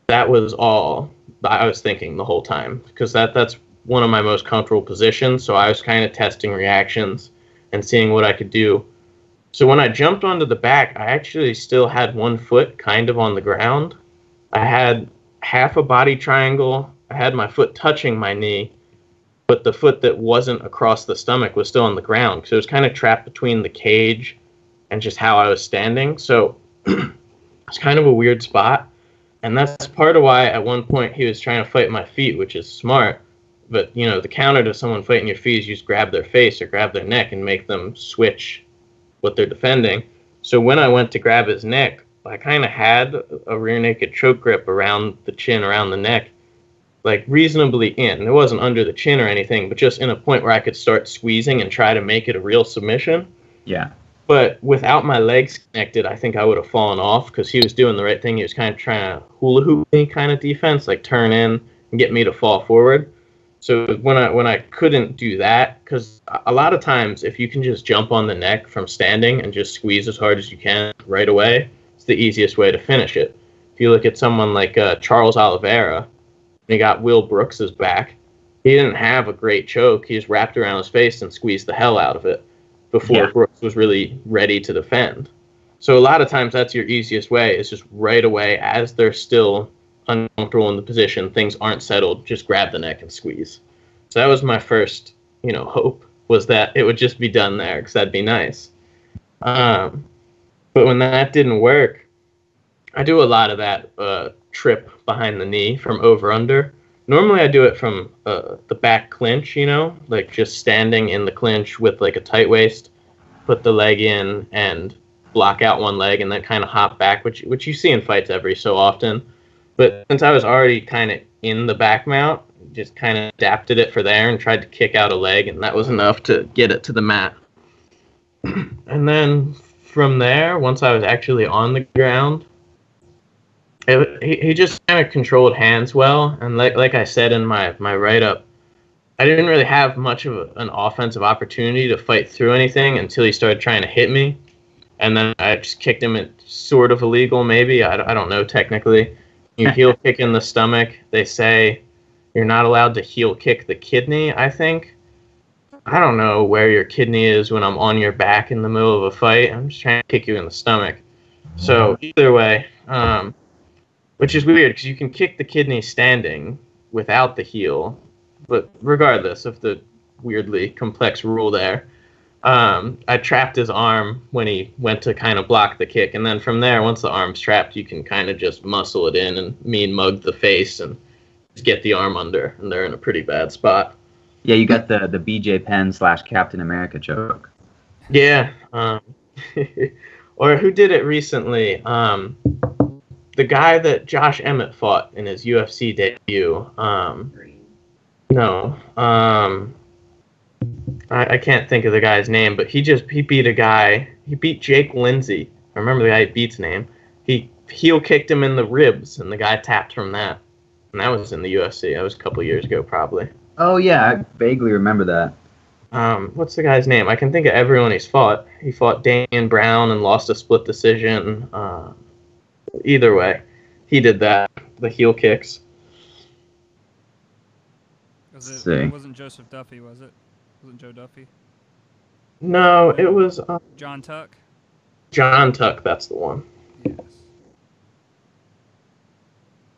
that was all I was thinking the whole time, because that's one of my most comfortable positions. So I was kind of testing reactions and seeing what I could do. So when I jumped onto the back, I actually still had one foot kind of on the ground. I had half a body triangle. I had my foot touching my knee, but the foot that wasn't across the stomach was still on the ground. So it was kind of trapped between the cage and just how I was standing. So it's kind of a weird spot. And that's part of why at one point he was trying to fight my feet, which is smart. But, the counter to someone fighting your feet is you just grab their face or grab their neck and make them switch what they're defending. So when I went to grab his neck, I kind of had a rear naked choke grip around the chin, around the neck, like reasonably in. It wasn't under the chin or anything, but just in a point where I could start squeezing and try to make it a real submission. Yeah. But without my legs connected, I think I would have fallen off, because he was doing the right thing. He was kind of trying to hula hoop me kind of defense, like turn in and get me to fall forward. So when I couldn't do that, because a lot of times if you can just jump on the neck from standing and just squeeze as hard as you can right away, it's the easiest way to finish it. If you look at someone like Charles Oliveira, he got Will Brooks's back. He didn't have a great choke. He just wrapped around his face and squeezed the hell out of it before Brooks was really ready to defend. So a lot of times that's your easiest way, is just right away, as they're still uncomfortable in the position, things aren't settled, just grab the neck and squeeze. So that was my first, hope, was that it would just be done there, because that'd be nice. But when that didn't work, I do a lot of that trip behind the knee from over-under. Normally I do it from the back clinch, like just standing in the clinch with like a tight waist, put the leg in and block out one leg and then kind of hop back, which you see in fights every so often. But since I was already kind of in the back mount, just kind of adapted it for there and tried to kick out a leg, and that was enough to get it to the mat. And then from there, once I was actually on the ground, he just kind of controlled hands well, and like I said in my write-up, I didn't really have much of an offensive opportunity to fight through anything until he started trying to hit me, and then I just kicked him. At sort of illegal, maybe, I don't know technically. You heel kick in the stomach, they say you're not allowed to heel kick the kidney, I think. I don't know where your kidney is when I'm on your back in the middle of a fight. I'm just trying to kick you in the stomach. So either way, which is weird, because you can kick the kidney standing without the heel. But regardless of the weirdly complex rule there, I trapped his arm when he went to kind of block the kick. And then from there, once the arm's trapped, you can kind of just muscle it in and mean mug the face and just get the arm under. And they're in a pretty bad spot. Yeah, you got the BJ Penn / Captain America choke. Yeah. Or who did it recently? The guy that Josh Emmett fought in his UFC debut. I can't think of the guy's name, but he beat a guy. He beat Jake Lindsay. I remember the guy he beat's name. He heel kicked him in the ribs, and the guy tapped from that. And that was in the UFC. That was a couple years ago, probably. Oh, yeah, I vaguely remember that. What's the guy's name? I can think of everyone he's fought. He fought Damian Brown and lost a split decision. Either way, he did that. The heel kicks. It wasn't Joseph Duffy, was it? Wasn't Joe Duffy? No, it was John Tuck. John Tuck. That's the one. Yes.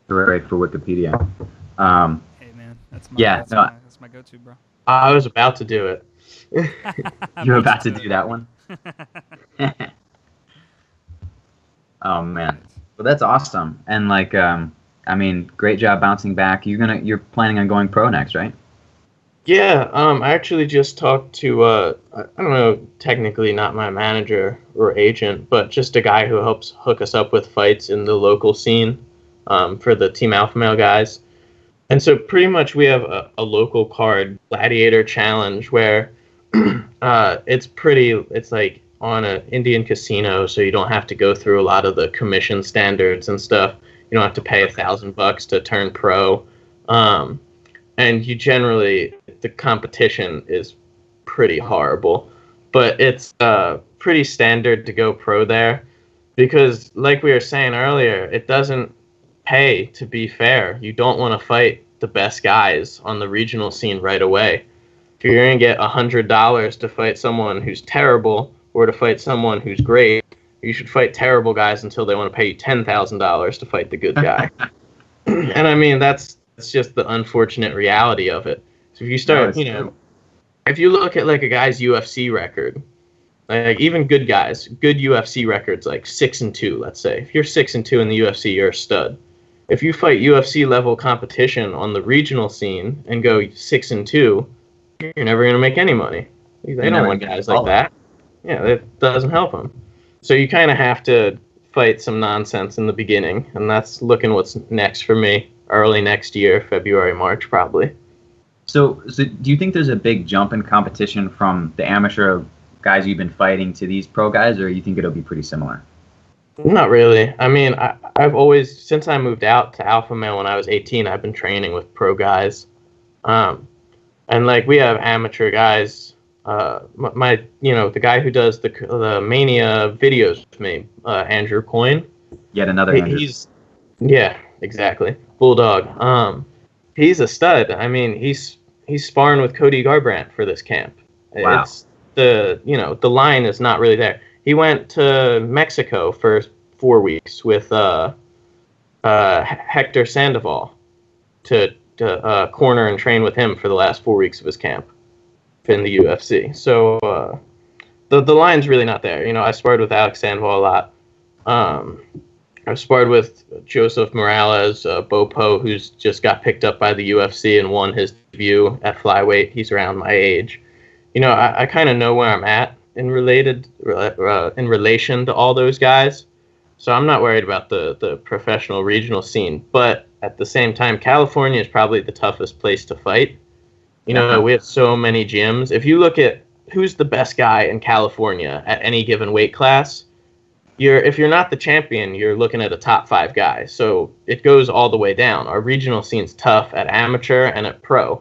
Right for Wikipedia. Hey man, that's my go-to, bro. I was about to do it. You were about to do that one? Oh man. Well, that's awesome. And like, I mean, great job bouncing back. You're planning on going pro next, right? Yeah. I actually just talked to I don't know, technically not my manager or agent, but just a guy who helps hook us up with fights in the local scene for the Team Alpha Male guys. And so pretty much we have a local card gladiator challenge where it's like on an Indian casino, so you don't have to go through a lot of the commission standards and stuff. You don't have to pay $1,000 to turn pro. And you generally, the competition is pretty horrible, but it's pretty standard to go pro there because like we were saying earlier, it doesn't pay to be fair. You don't want to fight the best guys on the regional scene right away. If you're going to get $100 to fight someone who's terrible or to fight someone who's great, you should fight terrible guys until they want to pay you $10,000 to fight the good guy. And I mean, that's just the unfortunate reality of it. So if you start, if you look at like a guy's UFC record, like even good guys, good UFC records, like 6-2, let's say. If you're 6-2 in the UFC, you're a stud. If you fight UFC level competition on the regional scene and go 6-2, you're never going to make any money. They don't want guys like that. Yeah, that doesn't help them. So you kind of have to fight some nonsense in the beginning, and that's looking what's next for me. Early next year, February, March, probably. So do you think there's a big jump in competition from the amateur guys you've been fighting to these pro guys, or you think it'll be pretty similar? Not really. I mean, I've always, since I moved out to Alpha Male when I was 18, I've been training with pro guys. And like we have amateur guys. The guy who does the Mania videos with me, Andrew Coyne. Yet another Andrew. Yeah, exactly. Bulldog. He's a stud. I mean, he's sparring with Cody Garbrandt for this camp. Wow. It's the line is not really there. He went to Mexico for 4 weeks with Hector Sandoval to corner and train with him for the last 4 weeks of his camp in the UFC. So the line's really not there. I sparred with Alex Sandoval a lot. I've sparred with Joseph Morales, Bopo, who's just got picked up by the UFC and won his debut at flyweight. He's around my age. I kind of know where I'm at in relation to all those guys. So I'm not worried about the professional regional scene. But at the same time, California is probably the toughest place to fight. We have so many gyms. If you look at who's the best guy in California at any given weight class, if you're not the champion, you're looking at a top 5 guy. So it goes all the way down. Our regional scene's tough at amateur and at pro.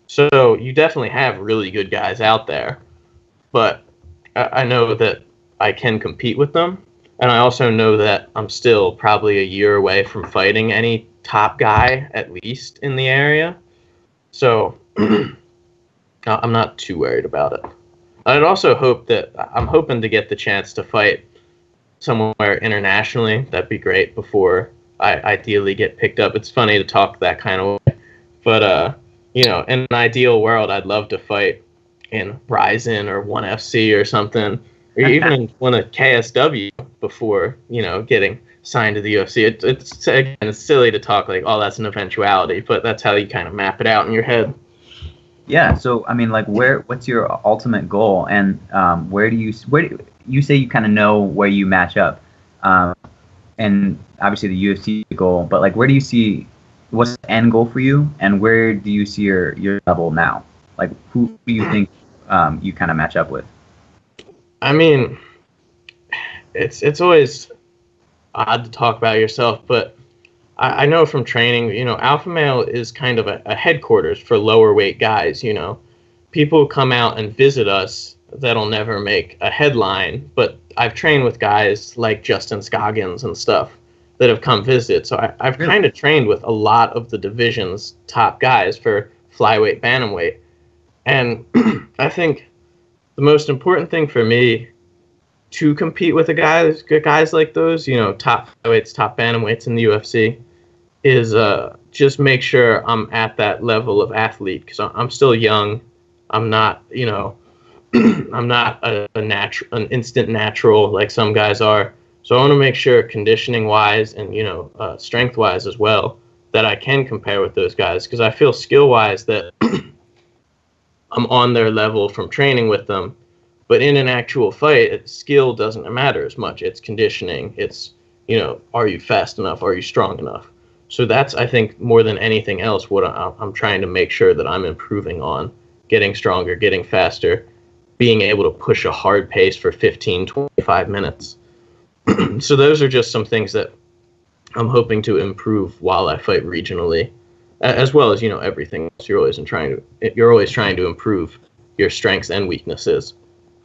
So you definitely have really good guys out there. But I know that I can compete with them. And I also know that I'm still probably a year away from fighting any top guy, at least in the area. So I'm not too worried about it. I'm hoping to get the chance to fight somewhere internationally. That'd be great before I ideally get picked up. It's funny to talk that kind of way. But, in an ideal world, I'd love to fight in Ryzen or 1FC or something, or even in one of KSW before, getting signed to the UFC. It's silly to talk like, oh, that's an eventuality, but that's how you kind of map it out in your head. Yeah. So, I mean, like, what's your ultimate goal? And where do you say you kind of know where you match up? And obviously the UFC goal, but like, where do you see, what's the end goal for you? And where do you see your level now? Like, who do you think you kind of match up with? I mean, it's always odd to talk about yourself, but I know from training, Alpha Male is kind of a headquarters for lower weight guys, people come out and visit us that'll never make a headline, but I've trained with guys like Justin Scoggins and stuff that have come visit. So I've kind of trained with a lot of the division's top guys for flyweight, bantamweight. And I think the most important thing for me to compete with guys like those, you know, top flyweights, top bantamweights in the UFC, is just make sure I'm at that level of athlete, because I'm still young. I'm not, you know, I'm not an instant natural like some guys are. So I want to make sure conditioning wise and, you know, strength wise as well, that I can compare with those guys, because I feel skill wise that I'm on their level from training with them. But in an actual fight, skill doesn't matter as much. It's conditioning. It's, you know, are you fast enough? Are you strong enough? So that's, I think, more than anything else, what I'm trying to make sure that I'm improving on, getting stronger, getting faster, being able to push a hard pace for 15, 25 minutes. So those are just some things that I'm hoping to improve while I fight regionally, as well as, you know, everything else. You're always trying to improve your strengths and weaknesses.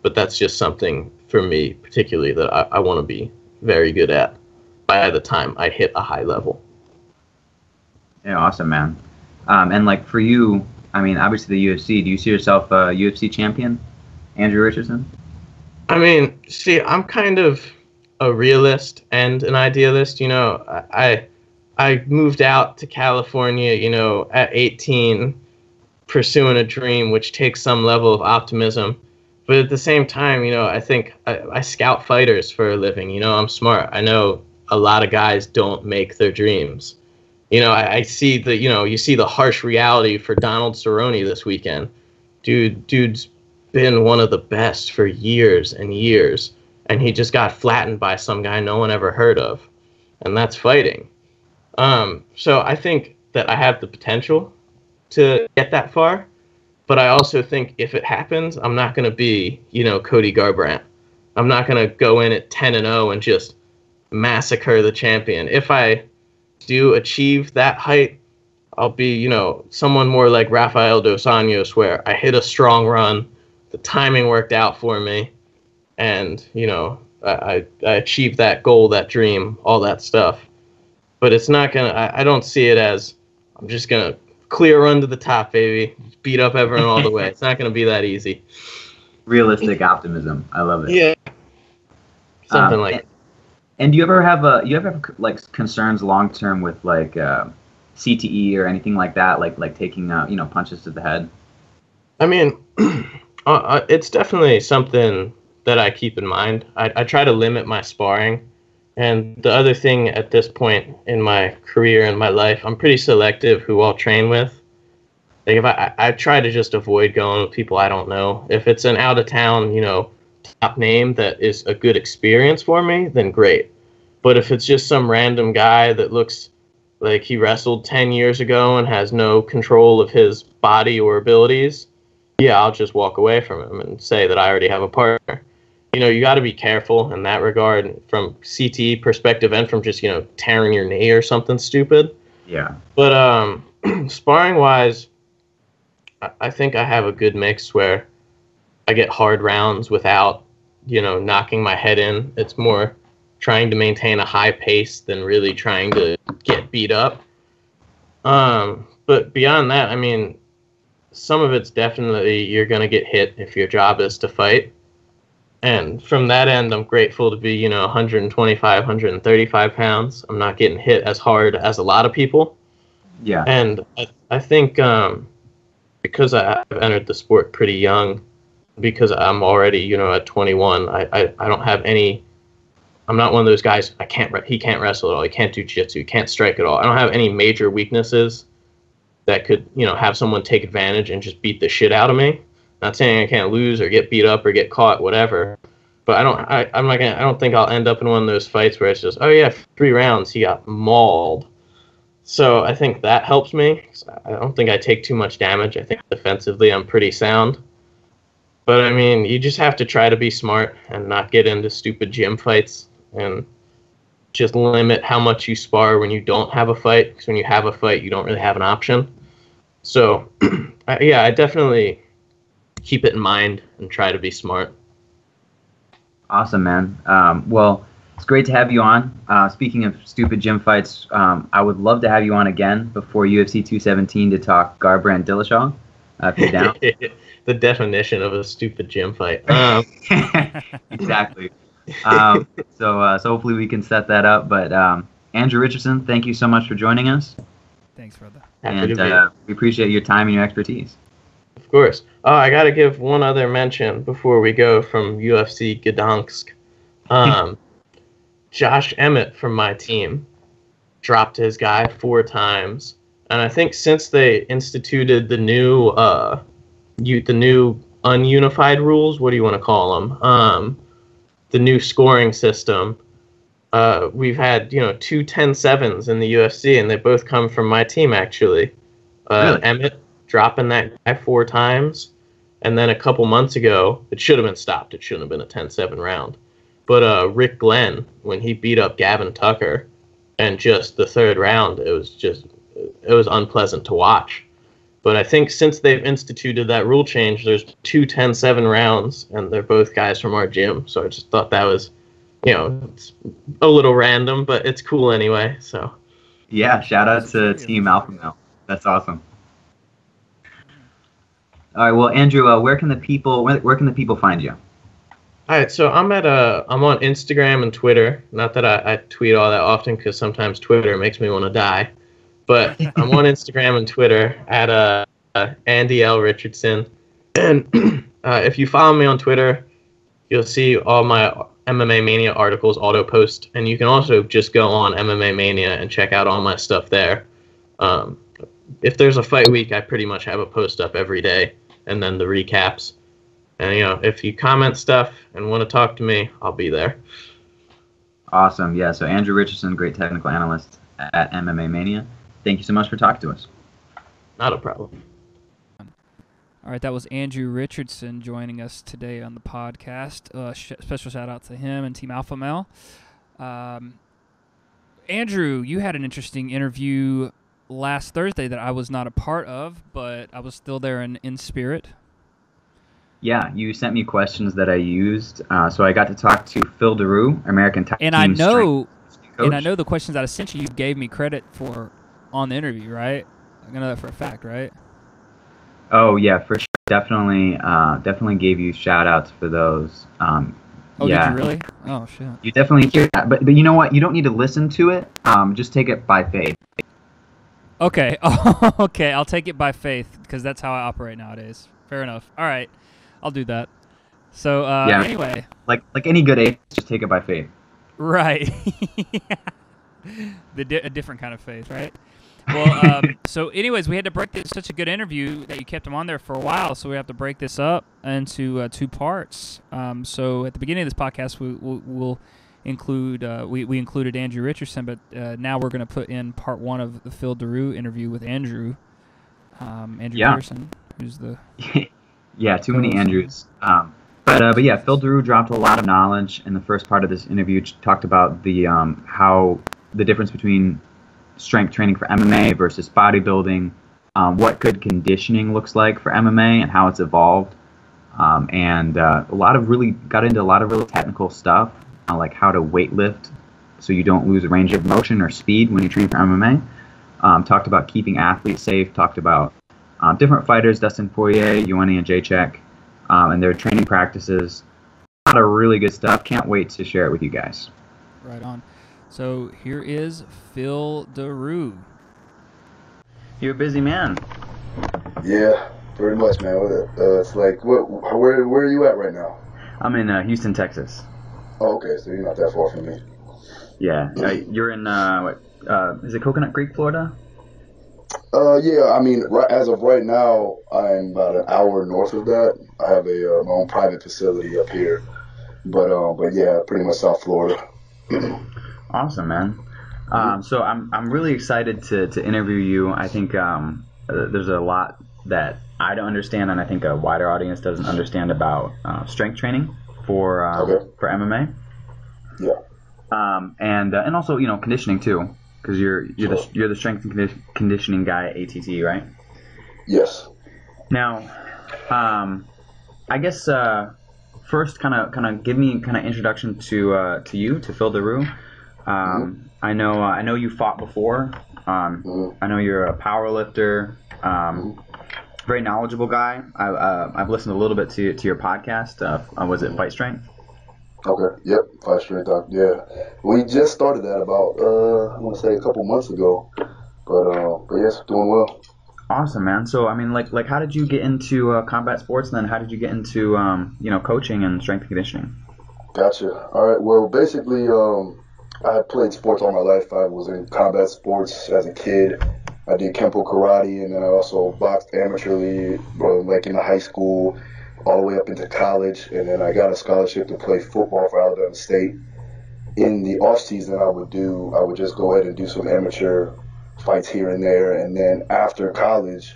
But that's just something for me particularly that I want to be very good at by the time I hit a high level. Yeah, awesome, man. And like for you, I mean, obviously the UFC, do you see yourself a UFC champion, Andrew Richardson? I mean, see, I'm kind of a realist and an idealist. You know, I moved out to California, you know, at 18, pursuing a dream, which takes some level of optimism. But at the same time, you know, I think I scout fighters for a living. You know, I'm smart. I know a lot of guys don't make their dreams. You know, I see the, you know, you see the harsh reality for Donald Cerrone this weekend. Dude's been one of the best for years and years, and he just got flattened by some guy no one ever heard of, and that's fighting. So I think that I have the potential to get that far. But I also think if it happens, I'm not going to be, you know, Cody Garbrandt. I'm not going to go in at 10-0 and just massacre the champion. If I do achieve that height, I'll be, you know, someone more like Rafael dos Anjos, where I hit a strong run, the timing worked out for me, and, you know, I achieved that goal, that dream, all that stuff. But it's not going to, I don't see it as I'm just going to clear run to the top, baby. Beat up everyone all the way. It's not going to be that easy. Realistic optimism. I love it. Yeah. Something like that. And do you ever have like concerns long term with like CTE or anything like that, like taking you know, punches to the head? I mean, it's definitely something that I keep in mind. I try to limit my sparring. And the other thing at this point in my career and my life, I'm pretty selective who I'll train with. Like if I try to just avoid going with people I don't know. If it's an out of town, you know, top name that is a good experience for me, then great. But if it's just some random guy that looks like he wrestled 10 years ago and has no control of his body or abilities, yeah, I'll just walk away from him and say that I already have a partner. You know, you got to be careful in that regard from CTE perspective and from just, you know, tearing your knee or something stupid. Yeah. But sparring wise, I think I have a good mix where I get hard rounds without, you know, knocking my head in. It's more trying to maintain a high pace than really trying to get beat up. But beyond that, I mean, some of it's definitely you're going to get hit if your job is to fight. And from that end, I'm grateful to be, you know, 125, 135 pounds. I'm not getting hit as hard as a lot of people. Yeah. And I think because I've entered the sport pretty young, because I'm already, you know, at 21, I don't have any, I'm not one of those guys, he can't wrestle at all, he can't do jiu-jitsu, he can't strike at all. I don't have any major weaknesses that could, you know, have someone take advantage and just beat the shit out of me. Not saying I can't lose or get beat up or get caught, whatever. But I don't think I'll end up in one of those fights where it's just, oh yeah, 3 rounds, he got mauled. So I think that helps me. I don't think I take too much damage. I think defensively I'm pretty sound. But I mean, you just have to try to be smart and not get into stupid gym fights and just limit how much you spar when you don't have a fight. Because when you have a fight, you don't really have an option. So, I definitely keep it in mind and try to be smart. Awesome, man. Well, it's great to have you on. Speaking of stupid gym fights, I would love to have you on again before UFC 217 to talk Garbrandt Dillashaw. If you're down. The definition of a stupid gym fight. Exactly. So hopefully we can set that up. But Andrew Richardson, thank you so much for joining us. Thanks, brother. And we appreciate your time and your expertise. Of course. Oh, I got to give one other mention before we go from UFC Gdansk. Josh Emmett from my team dropped his guy 4 times. And I think since they instituted the new ununified rules, what do you want to call them? The new scoring system. We've had 2 10-7s in the UFC, and they both come from my team actually. Really? Emmett dropping that guy 4 times, and then a couple months ago, it should have been stopped. It shouldn't have been a 10-7 round. But Rick Glenn, when he beat up Gavin Tucker, and just the 3rd round, it was unpleasant to watch. But I think since they've instituted that rule change, there's 2 10-7 rounds, and they're both guys from our gym. So I just thought that was, it's a little random, but it's cool anyway. So yeah, shout out to Team Alpha Male. That's awesome. All right, well, Andrew, where can the people find you? All right, so I'm on Instagram and Twitter. Not that I tweet all that often, because sometimes Twitter makes me want to die. But I'm on Instagram and Twitter at Andy L. Richardson. And if you follow me on Twitter, you'll see all my MMA Mania articles auto-post. And you can also just go on MMA Mania and check out all my stuff there. If there's a fight week, I pretty much have a post up every day, and then the recaps. And, if you comment stuff and want to talk to me, I'll be there. Awesome. Yeah, so Andrew Richardson, great technical analyst at MMA Mania. Thank you so much for talking to us. Not a problem. All right, that was Andrew Richardson joining us today on the podcast. Special shout out to him and Team Alpha Male. Andrew, you had an interesting interview last Thursday that I was not a part of, but I was still there in spirit. Yeah, you sent me questions that I used, so I got to talk to Phil Daru, American Team I know coach. the questions that essentially you gave me credit for on the interview, right? I know that for a fact, right? Oh yeah, for sure. Definitely gave you shout outs for those. Oh, yeah. Did you really? Oh shit. You definitely hear that, but you know what? You don't need to listen to it. Just take it by faith. Okay. Okay. I'll take it by faith because that's how I operate nowadays. Fair enough. All right. I'll do that. So yeah. Anyway. Like any good atheist, just take it by faith. Right. A different kind of faith, right? Well, so anyways, we had to break this. Such a good interview that you kept him on there for a while, so we have to break this up into 2 parts. So at the beginning of this podcast, we'll include we included Andrew Richardson, but now we're going to put in part 1 of the Phil Daru interview with Andrew Pearson, who's the yeah, too many Andrews. But yeah, Phil Daru dropped a lot of knowledge in the first part of this interview. Talked about the how the difference between strength training for MMA versus bodybuilding, what good conditioning looks like for MMA and how it's evolved, and got into a lot of really technical stuff, like how to weightlift so you don't lose a range of motion or speed when you train for MMA. Talked about keeping athletes safe. Talked about different fighters, Dustin Poirier, Joanna Jedrzejczyk, and their training practices. A lot of really good stuff. Can't wait to share it with you guys. Right on. So here is Phil Daru. You're a busy man. Yeah, pretty much, man. It's like, where are you at right now? I'm in Houston, Texas. Oh, okay, so you're not that far from me. Yeah, you're in is it Coconut Creek, Florida? Yeah. I mean, as of right now, I'm about an hour north of that. I have my own private facility up here, but yeah, pretty much South Florida. Awesome, man. So I'm really excited to interview you. I think there's a lot that I don't understand, and I think a wider audience doesn't understand about strength training for MMA. Yeah. And also conditioning too, because you're the strength and conditioning guy at ATT, right? Yes. Now, I guess first, kind of give me introduction to you, to Phil Daru. I know you fought before. I know you're a power lifter. Very knowledgeable guy. I've listened a little bit to your podcast. Was it Fight Strength? Okay. Yep. Fight Strength. Yeah. We just started that about I want to say a couple months ago. But yes, doing well. Awesome, man. So, I mean, like, how did you get into combat sports, and then how did you get into, coaching and strength and conditioning? Gotcha. All right. Well, basically, I had played sports all my life. I was in combat sports as a kid. I did Kempo karate, and then I also boxed amateurly, like in high school, all the way up into college. And then I got a scholarship to play football for Alabama State. In the off season, I would just go ahead and do some amateur fights here and there. And then after college,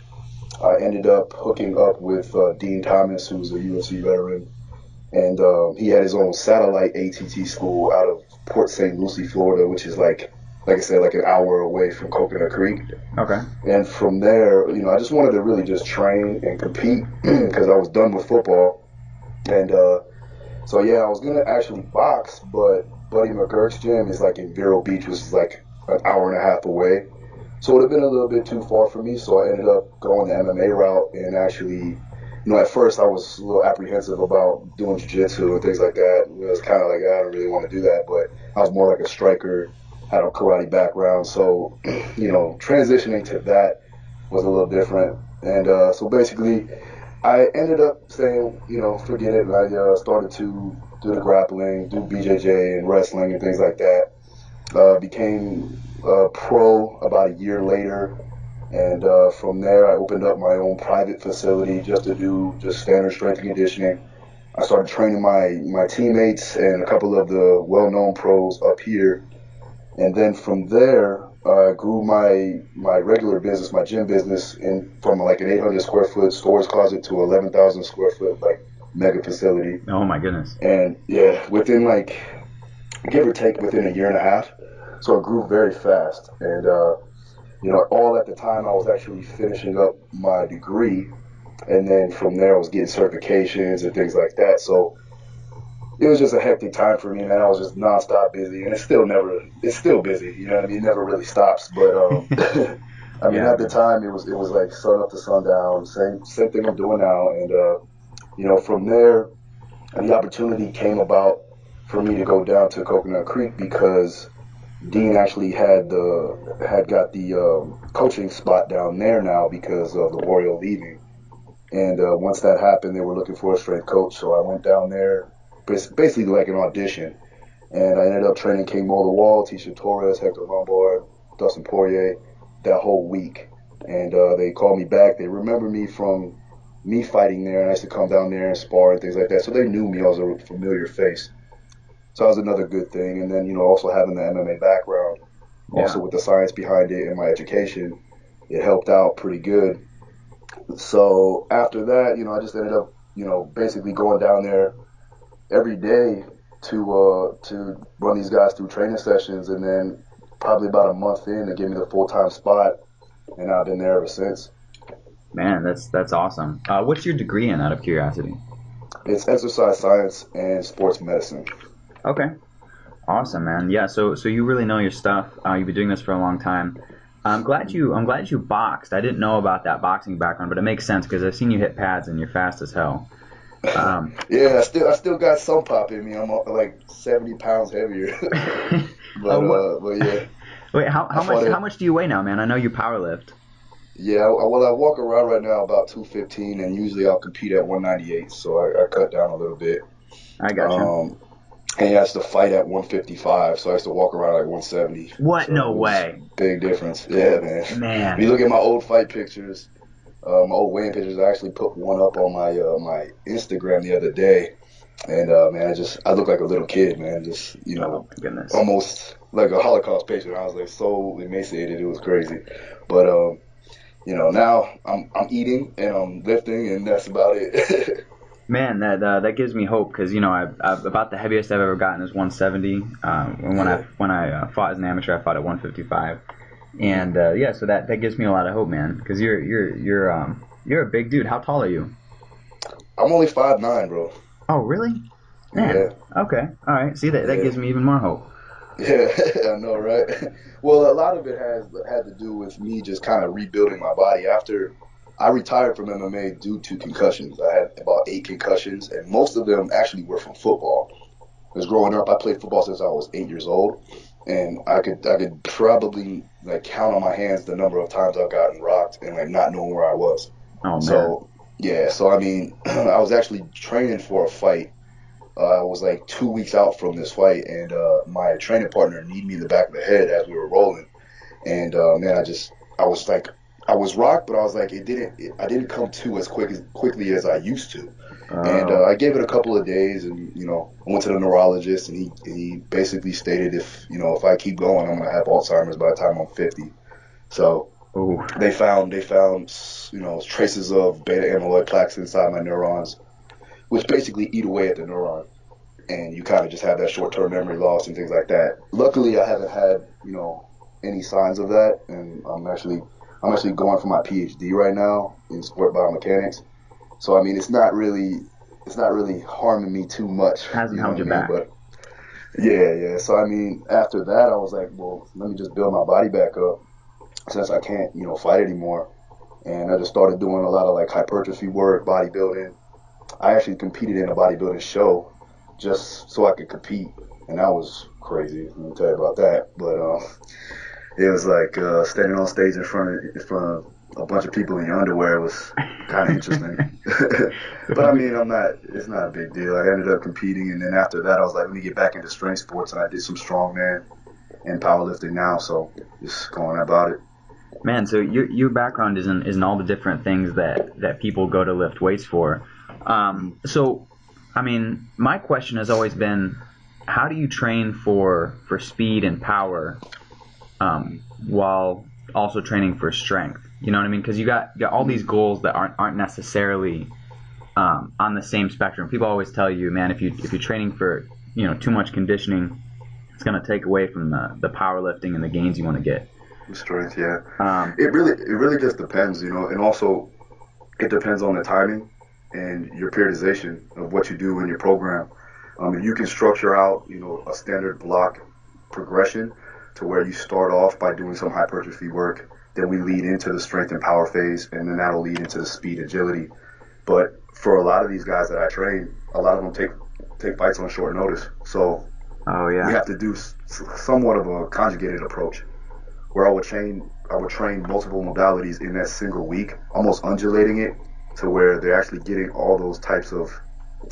I ended up hooking up with Dean Thomas, who's a UFC veteran. And he had his own satellite ATT school out of Port St. Lucie, Florida, which is like I said, like an hour away from Coconut Creek. Okay. And from there, I just wanted to really just train and compete because I was done with football. And so, yeah, I was going to actually box, but Buddy McGurk's gym is like in Vero Beach, which is like an hour and a half away. So it would have been a little bit too far for me. So I ended up going the MMA route and actually, at first I was a little apprehensive about doing jiu-jitsu and things like that. It was kind of like, I don't really want to do that, but I was more like a striker, had a karate background. So, transitioning to that was a little different. And so basically I ended up saying, forget it. And I started to do the grappling, do BJJ and wrestling and things like that. Became pro about a year later. And from there, I opened up my own private facility just to do just standard strength and conditioning. I started training my teammates and a couple of the well-known pros up here. And then from there, I grew my regular business, my gym business, from like an 800 square foot storage closet to 11,000 square foot like mega facility. Oh my goodness! And yeah, within like give or take within a year and a half, so it grew very fast. And all at the time I was actually finishing up my degree, and then from there I was getting certifications and things like that. So it was just a hectic time for me, man. I was just nonstop busy, and it's still busy. You know what I mean? It never really stops. But I mean, at the time, it was like sun up to sundown, same thing I'm doing now. And from there, the opportunity came about for me to go down to Coconut Creek because Dean actually had got the coaching spot down there now because of the Warrior leaving. And once that happened, they were looking for a strength coach, so I went down there. Basically like an audition, and I ended up training King Mo the Wall, Tisha Torres, Hector Lombard, Dustin Poirier that whole week. And they called me back. They remember me from me fighting there, and I used to come down there and spar and things like that, so they knew me. I was a familiar face, so that was another good thing. And then also having the MMA background, also with the science behind it and my education, it helped out pretty good. So after that, I just ended up basically going down there every day to run these guys through training sessions, and then probably about a month in, they gave me the full-time spot, and I've been there ever since. Man, that's awesome. What's your degree in, out of curiosity? It's exercise science and sports medicine. Okay, awesome, man. Yeah, so you really know your stuff. You've been doing this for a long time. I'm glad you boxed. I didn't know about that boxing background, but it makes sense because I've seen you hit pads and you're fast as hell. Yeah, I still got some pop in me. I'm like 70 pounds heavier. but yeah. Wait, how much do you weigh now, man? I know you power lift. Yeah, well, I walk around right now about 215, and usually I'll compete at 198, so I cut down a little bit. I got you. And I used to fight at 155, so I used to walk around like 170. What? So no way. Big difference. Yeah, man. Man. If you look at my old fight pictures, my old weighing pictures, I actually put one up on my Instagram the other day, and man, I look like a little kid, man. Just oh my goodness, almost like a Holocaust patient. I was like so emaciated, it was crazy. But now I'm eating and I'm lifting, and that's about it. Man, that gives me hope because I've about the heaviest I've ever gotten is 170. When I fought as an amateur, I fought at 155. And so that gives me a lot of hope, man, because you're a big dude. How tall are you? I'm only 5'9", bro. Oh, really? Man. Yeah. Okay. All right. See, that gives me even more hope. Yeah, I know, right? Well, a lot of it had to do with me just kind of rebuilding my body after I retired from MMA due to concussions. I had about 8 concussions, and most of them actually were from football. Because growing up, I played football since I was 8 years old, and I could probably like count on my hands the number of times I've gotten rocked and like not knowing where I was. Oh, man. So yeah, so I mean, I was actually training for a fight. I was like 2 weeks out from this fight, and my training partner kneed me in the back of the head as we were rolling. And man, I was rocked, but I was like, I didn't come to as quickly as I used to. And I gave it a couple of days, and I went to the neurologist, and he basically stated if I keep going, I'm gonna have Alzheimer's by the time I'm 50. So they found traces of beta amyloid plaques inside my neurons, which basically eat away at the neuron, and you kind of just have that short-term memory loss and things like that. Luckily, I haven't had any signs of that, and I'm actually going for my PhD right now in sport biomechanics. So I mean, it's not really harming me too much. Hasn't held you back. But yeah. So I mean, after that, I was like, well, let me just build my body back up since I can't fight anymore, and I just started doing a lot of like hypertrophy work, bodybuilding. I actually competed in a bodybuilding show just so I could compete, and that was crazy. Let me tell you about that. But it was like standing on stage in front of a bunch of people in your underwear was kind of interesting. But I mean, it's not a big deal. I ended up competing, and then after that, I was like, let me get back into strength sports, and I did some strongman and powerlifting now, so just going about it. Man, so your background is in all the different things that people go to lift weights for. So, I mean, my question has always been, how do you train for speed and power while also training for strength? You know what I mean? Because you got all these goals that aren't necessarily on the same spectrum. People always tell you, man, if you're training for too much conditioning, it's going to take away from the powerlifting and the gains you want to get. Strength, yeah. It really just depends, and also it depends on the timing and your periodization of what you do in your program. You can structure out, a standard block progression to where you start off by doing some hypertrophy work, then we lead into the strength and power phase, and then that'll lead into the speed agility. But for a lot of these guys that I train, a lot of them take fights on short notice. So you have to do somewhat of a conjugated approach, where I would train multiple modalities in that single week, almost undulating it to where they're actually getting all those types of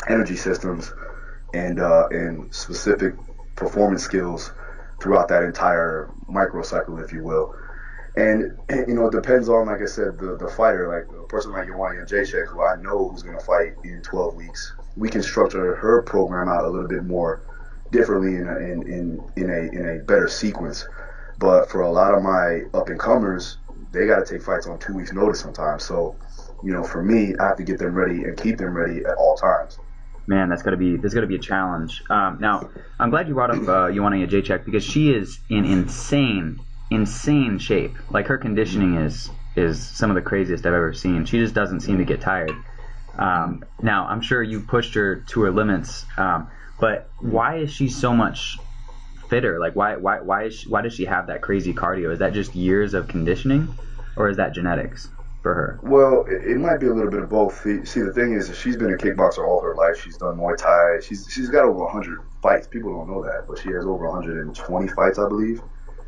energy systems and specific performance skills throughout that entire microcycle, if you will. And it depends on, like I said, the fighter, like a person like Joanna Jedrzejczyk, who I know who's going to fight in 12 weeks. We can structure her program out a little bit more differently in a better sequence. But for a lot of my up-and-comers, they got to take fights on 2 weeks' notice sometimes. So, for me, I have to get them ready and keep them ready at all times. Man, that's gotta be a challenge. Now, I'm glad you brought up Joanna Jedrzejczyk, because she is in insane shape. Like, her conditioning is some of the craziest I've ever seen. She just doesn't seem to get tired. Now, I'm sure you pushed her to her limits, but why is she so much fitter? Like, why does she have that crazy cardio? Is that just years of conditioning, or is that genetics for her? Well, it might be a little bit of both. See, the thing is, she's been a kickboxer all her life. She's done Muay Thai. She's got over 100 fights. People don't know that, but she has over 120 fights, I believe.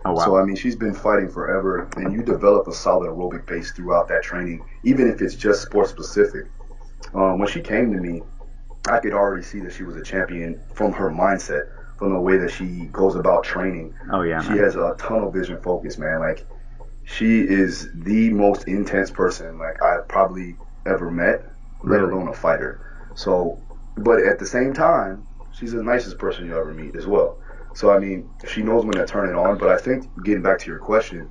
Oh, wow. So, I mean, she's been fighting forever, and you develop a solid aerobic base throughout that training, even if it's just sport-specific. When she came to me, I could already see that she was a champion from her mindset, from the way that she goes about training. Oh, yeah. She has a tunnel vision focus, man. Like, she is the most intense person, like, I've probably ever met, let alone a fighter. So, but at the same time, she's the nicest person you'll ever meet as well. So, I mean, she knows when to turn it on. But I think, getting back to your question,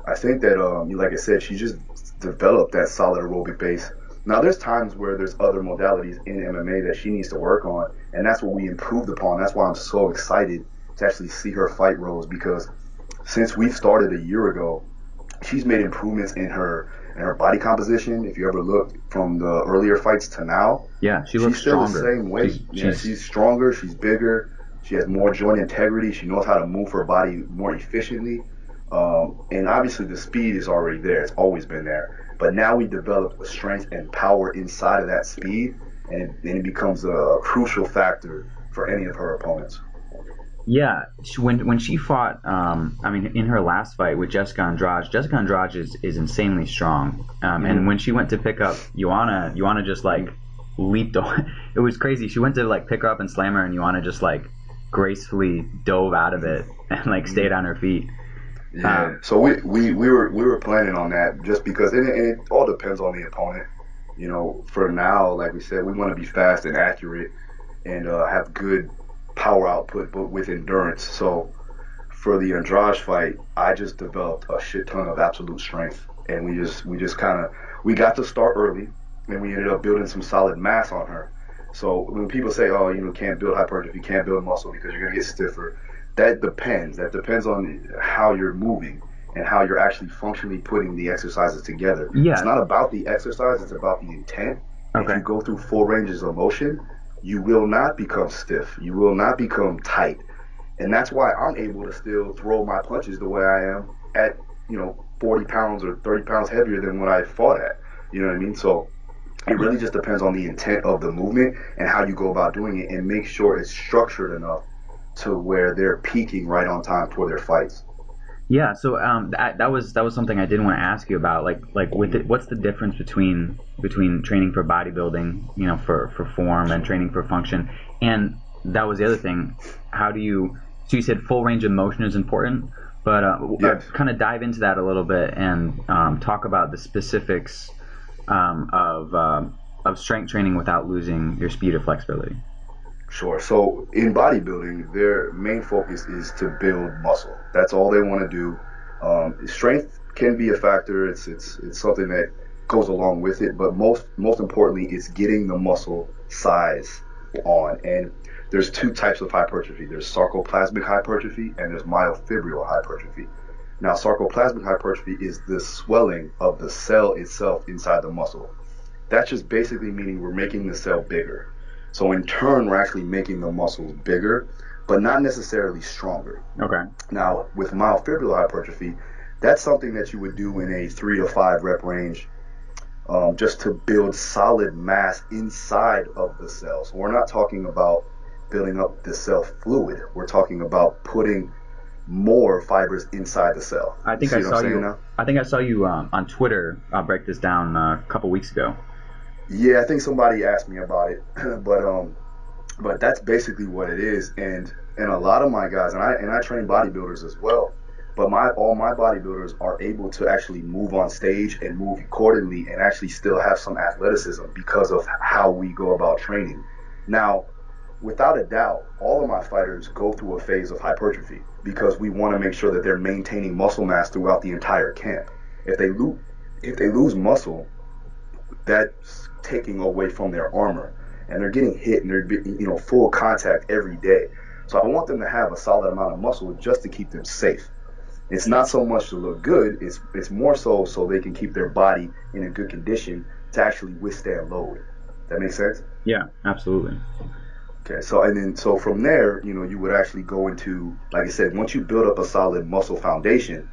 I think that, like I said, she just developed that solid aerobic base. Now, there's times where there's other modalities in MMA that she needs to work on, and that's what we improved upon. That's why I'm so excited to actually see her fight Rose, because since we started a year ago, she's made improvements in her body composition. If you ever look from the earlier fights to now, Yeah, she's still stronger. The same weight. She's stronger. She's bigger. She has more joint integrity. She knows how to move her body more efficiently. And obviously the speed is already there. It's always been there. But now we develop strength and power inside of that speed, and it becomes a crucial factor for any of her opponents. Yeah, when she fought, I mean, in her last fight with Jessica Andrade is insanely strong. And when she went to pick up Joanna just like leaped on. It was crazy. She went to like pick her up and slam her, and Joanna just like gracefully dove out of it and like stayed on her feet. Yeah. So we were planning on that just because, and it all depends on the opponent. You know, for now, like we said, we want to be fast and accurate and have good power output, but with endurance. So for the Andrade fight, I just developed a shit ton of absolute strength, and we got to start early, and we ended up building some solid mass on her. So when people say, oh, you can't build hypertrophy, you can't build muscle because you're gonna get stiffer, that depends on how you're moving and how you're actually functionally putting the exercises together. Yeah. It's not about the exercise, it's about the intent. Okay. If you go through full ranges of motion, you will not become stiff. You will not become tight. And that's why I'm able to still throw my punches the way I am at, 40 pounds or 30 pounds heavier than what I fought at. You know what I mean? So it really just depends on the intent of the movement and how you go about doing it, and make sure it's structured enough to where they're peaking right on time for their fights. Yeah, so that was something I did want to ask you about. Like with it, what's the difference between training for bodybuilding, for form, and training for function? And that was the other thing. So you said full range of motion is important, but yes. Kind of dive into that a little bit and talk about the specifics of strength training without losing your speed or flexibility. Sure. So in bodybuilding, their main focus is to build muscle. That's all they want to do. Strength can be a factor. It's something that goes along with it, but most importantly, it's getting the muscle size on. And there's two types of hypertrophy. There's sarcoplasmic hypertrophy and there's myofibril hypertrophy. Now, sarcoplasmic hypertrophy is the swelling of the cell itself inside the muscle. That's just basically meaning we're making the cell bigger. So in turn, we're actually making the muscles bigger, but not necessarily stronger. Okay. Now, with myofibril hypertrophy, that's something that you would do in a 3 to 5 rep range, just to build solid mass inside of the cell. So we're not talking about building up the cell fluid. We're talking about putting more fibers inside the cell. I think I saw you on Twitter break this down a couple weeks ago. Yeah, I think somebody asked me about it, but that's basically what it is. And a lot of my guys, and I train bodybuilders as well, but all my bodybuilders are able to actually move on stage and move accordingly and actually still have some athleticism because of how we go about training. Now, without a doubt, all of my fighters go through a phase of hypertrophy because we want to make sure that they're maintaining muscle mass throughout the entire camp. If they lose muscle, that's taking away from their armor, and they're getting hit and they're full contact every day. So I want them to have a solid amount of muscle just to keep them safe. It's not so much to look good, it's more so they can keep their body in a good condition to actually withstand load. That makes sense? Yeah, absolutely. Okay, so from there, you would actually go into, like I said, once you build up a solid muscle foundation,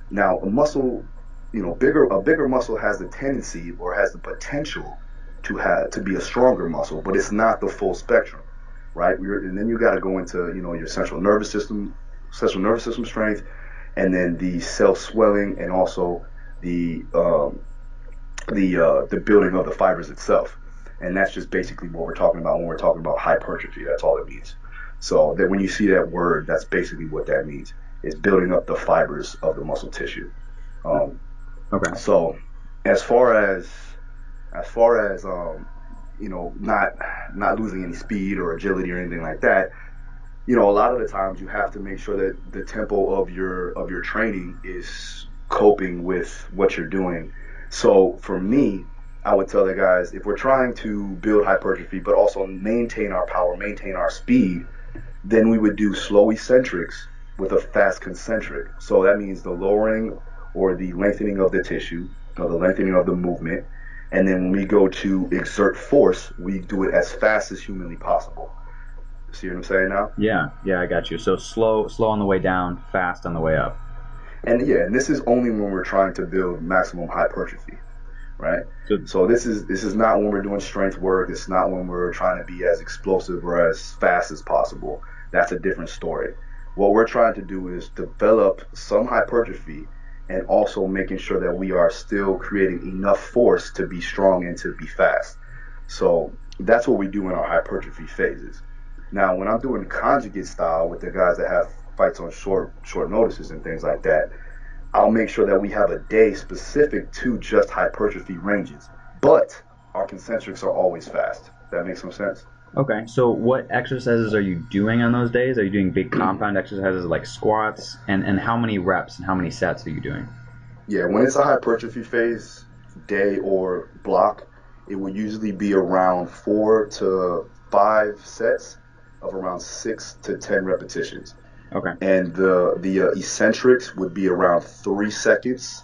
now a muscle, a bigger muscle has the tendency or has the potential to be a stronger muscle, but it's not the full spectrum, right? And then you got to go into, your central nervous system strength, and then the cell swelling, and also the building of the fibers itself. And that's just basically what we're talking about when we're talking about hypertrophy. That's all it means. So that when you see that word, that's basically what that means. It's building up the fibers of the muscle tissue. Okay. So as far as not losing any speed or agility or anything like that, a lot of the times you have to make sure that the tempo of your training is coping with what you're doing. So for me, I would tell the guys, if we're trying to build hypertrophy but also maintain our power, maintain our speed, then we would do slow eccentrics with a fast concentric. So that means the lowering or the lengthening of the tissue, or the lengthening of the movement. And then when we go to exert force, we do it as fast as humanly possible. See what I'm saying now? Yeah, I got you. So slow on the way down, fast on the way up. And this is only when we're trying to build maximum hypertrophy, right? So this is not when we're doing strength work. It's not when we're trying to be as explosive or as fast as possible. That's a different story. What we're trying to do is develop some hypertrophy and also making sure that we are still creating enough force to be strong and to be fast. So that's what we do in our hypertrophy phases. Now, when I'm doing conjugate style with the guys that have fights on short notices and things like that, I'll make sure that we have a day specific to just hypertrophy ranges. But our concentrics are always fast. That makes some sense? Okay, so what exercises are you doing on those days? Are you doing big compound exercises like squats? And how many reps and how many sets are you doing? Yeah, when it's a hypertrophy phase, day or block, it would usually be around 4 to 5 sets of around 6 to 10 repetitions. Okay. And the eccentrics would be around 3 seconds,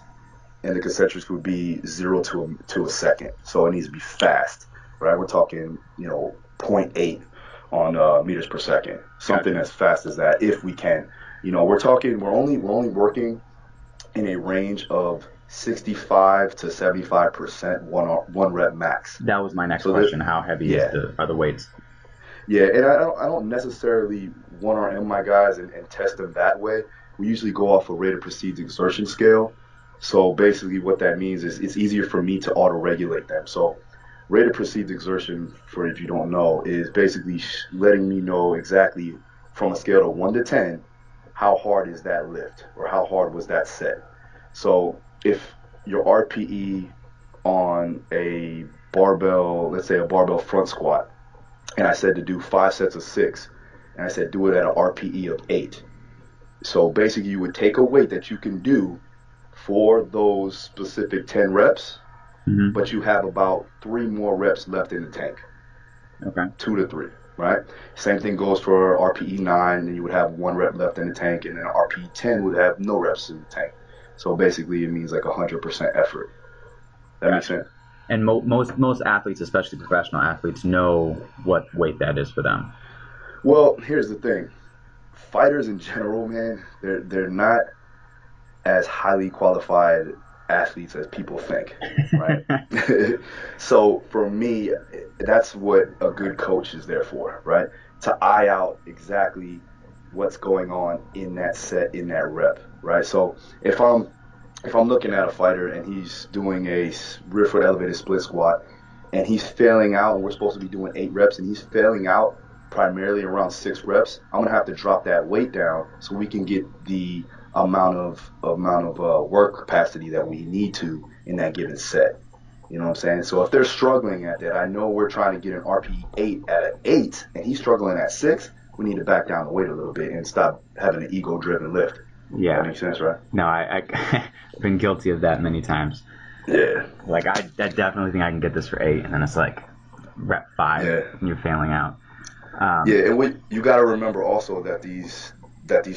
and the concentrics would be 0 to a second. So it needs to be fast, right? We're talking, 0.8 on meters per second, something as fast as that, if we can. We're only working in a range of 65 to 75% one rep max. That was my next question. How heavy are the weights? Yeah, and I don't necessarily 1RM my guys and test them that way. We usually go off a rated precedes exertion scale. So basically what that means is it's easier for me to auto-regulate them. So rated precedes exertion, for if you don't know, is basically letting me know exactly from a scale of 1 to 10, how hard is that lift or how hard was that set. So if your RPE on a barbell, let's say a barbell front squat, and I said to do 5 sets of 6, and I said do it at an RPE of 8. So basically you would take a weight that you can do for those specific 10 reps, but you have about 3 more reps left in the tank. Okay. 2 to 3, right? Same thing goes for RPE 9, and you would have 1 rep left in the tank, and then RPE 10 would have no reps in the tank. So basically it means like 100% effort. That makes sense? And most athletes, especially professional athletes, know what weight that is for them. Well, here's the thing. Fighters in general, man, they're not as highly qualified athletes as people think, right? So for me, that's what a good coach is there for, right? To eye out exactly what's going on in that set, in that rep, right? So if I'm looking at a fighter and he's doing a rear foot elevated split squat and he's failing out, and we're supposed to be doing 8 reps and he's failing out primarily around 6 reps, I'm going to have to drop that weight down so we can get the amount of work capacity that we need to in that given set. You know what I'm saying? So if they're struggling at that, I know we're trying to get an RPE 8 at an 8 and he's struggling at 6, we need to back down the weight a little bit and stop having an ego-driven lift. Yeah. That makes sense, right? No, I've been guilty of that many times. Yeah. Like, I definitely think I can get this for 8, and then it's like rep 5, and you're failing out. And you got to remember also that these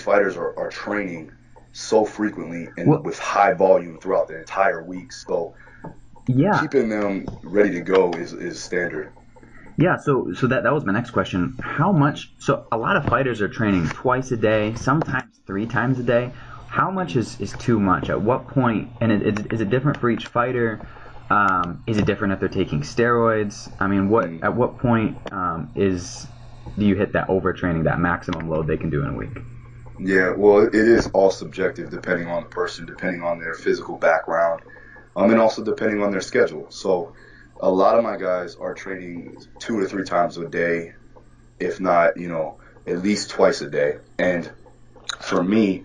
fighters are training so frequently and with high volume throughout the entire week. So keeping them ready to go is standard. Yeah, so that was my next question. How much? So a lot of fighters are training twice a day, sometimes 3 times a day. How much is too much? At what point? And is it different for each fighter? Is it different if they're taking steroids? I mean, at what point do you hit that overtraining, that maximum load they can do in a week? Yeah, well, it is all subjective depending on the person, depending on their physical background, and also depending on their schedule. So a lot of my guys are training 2 to 3 times a day, if not, at least twice a day. And for me,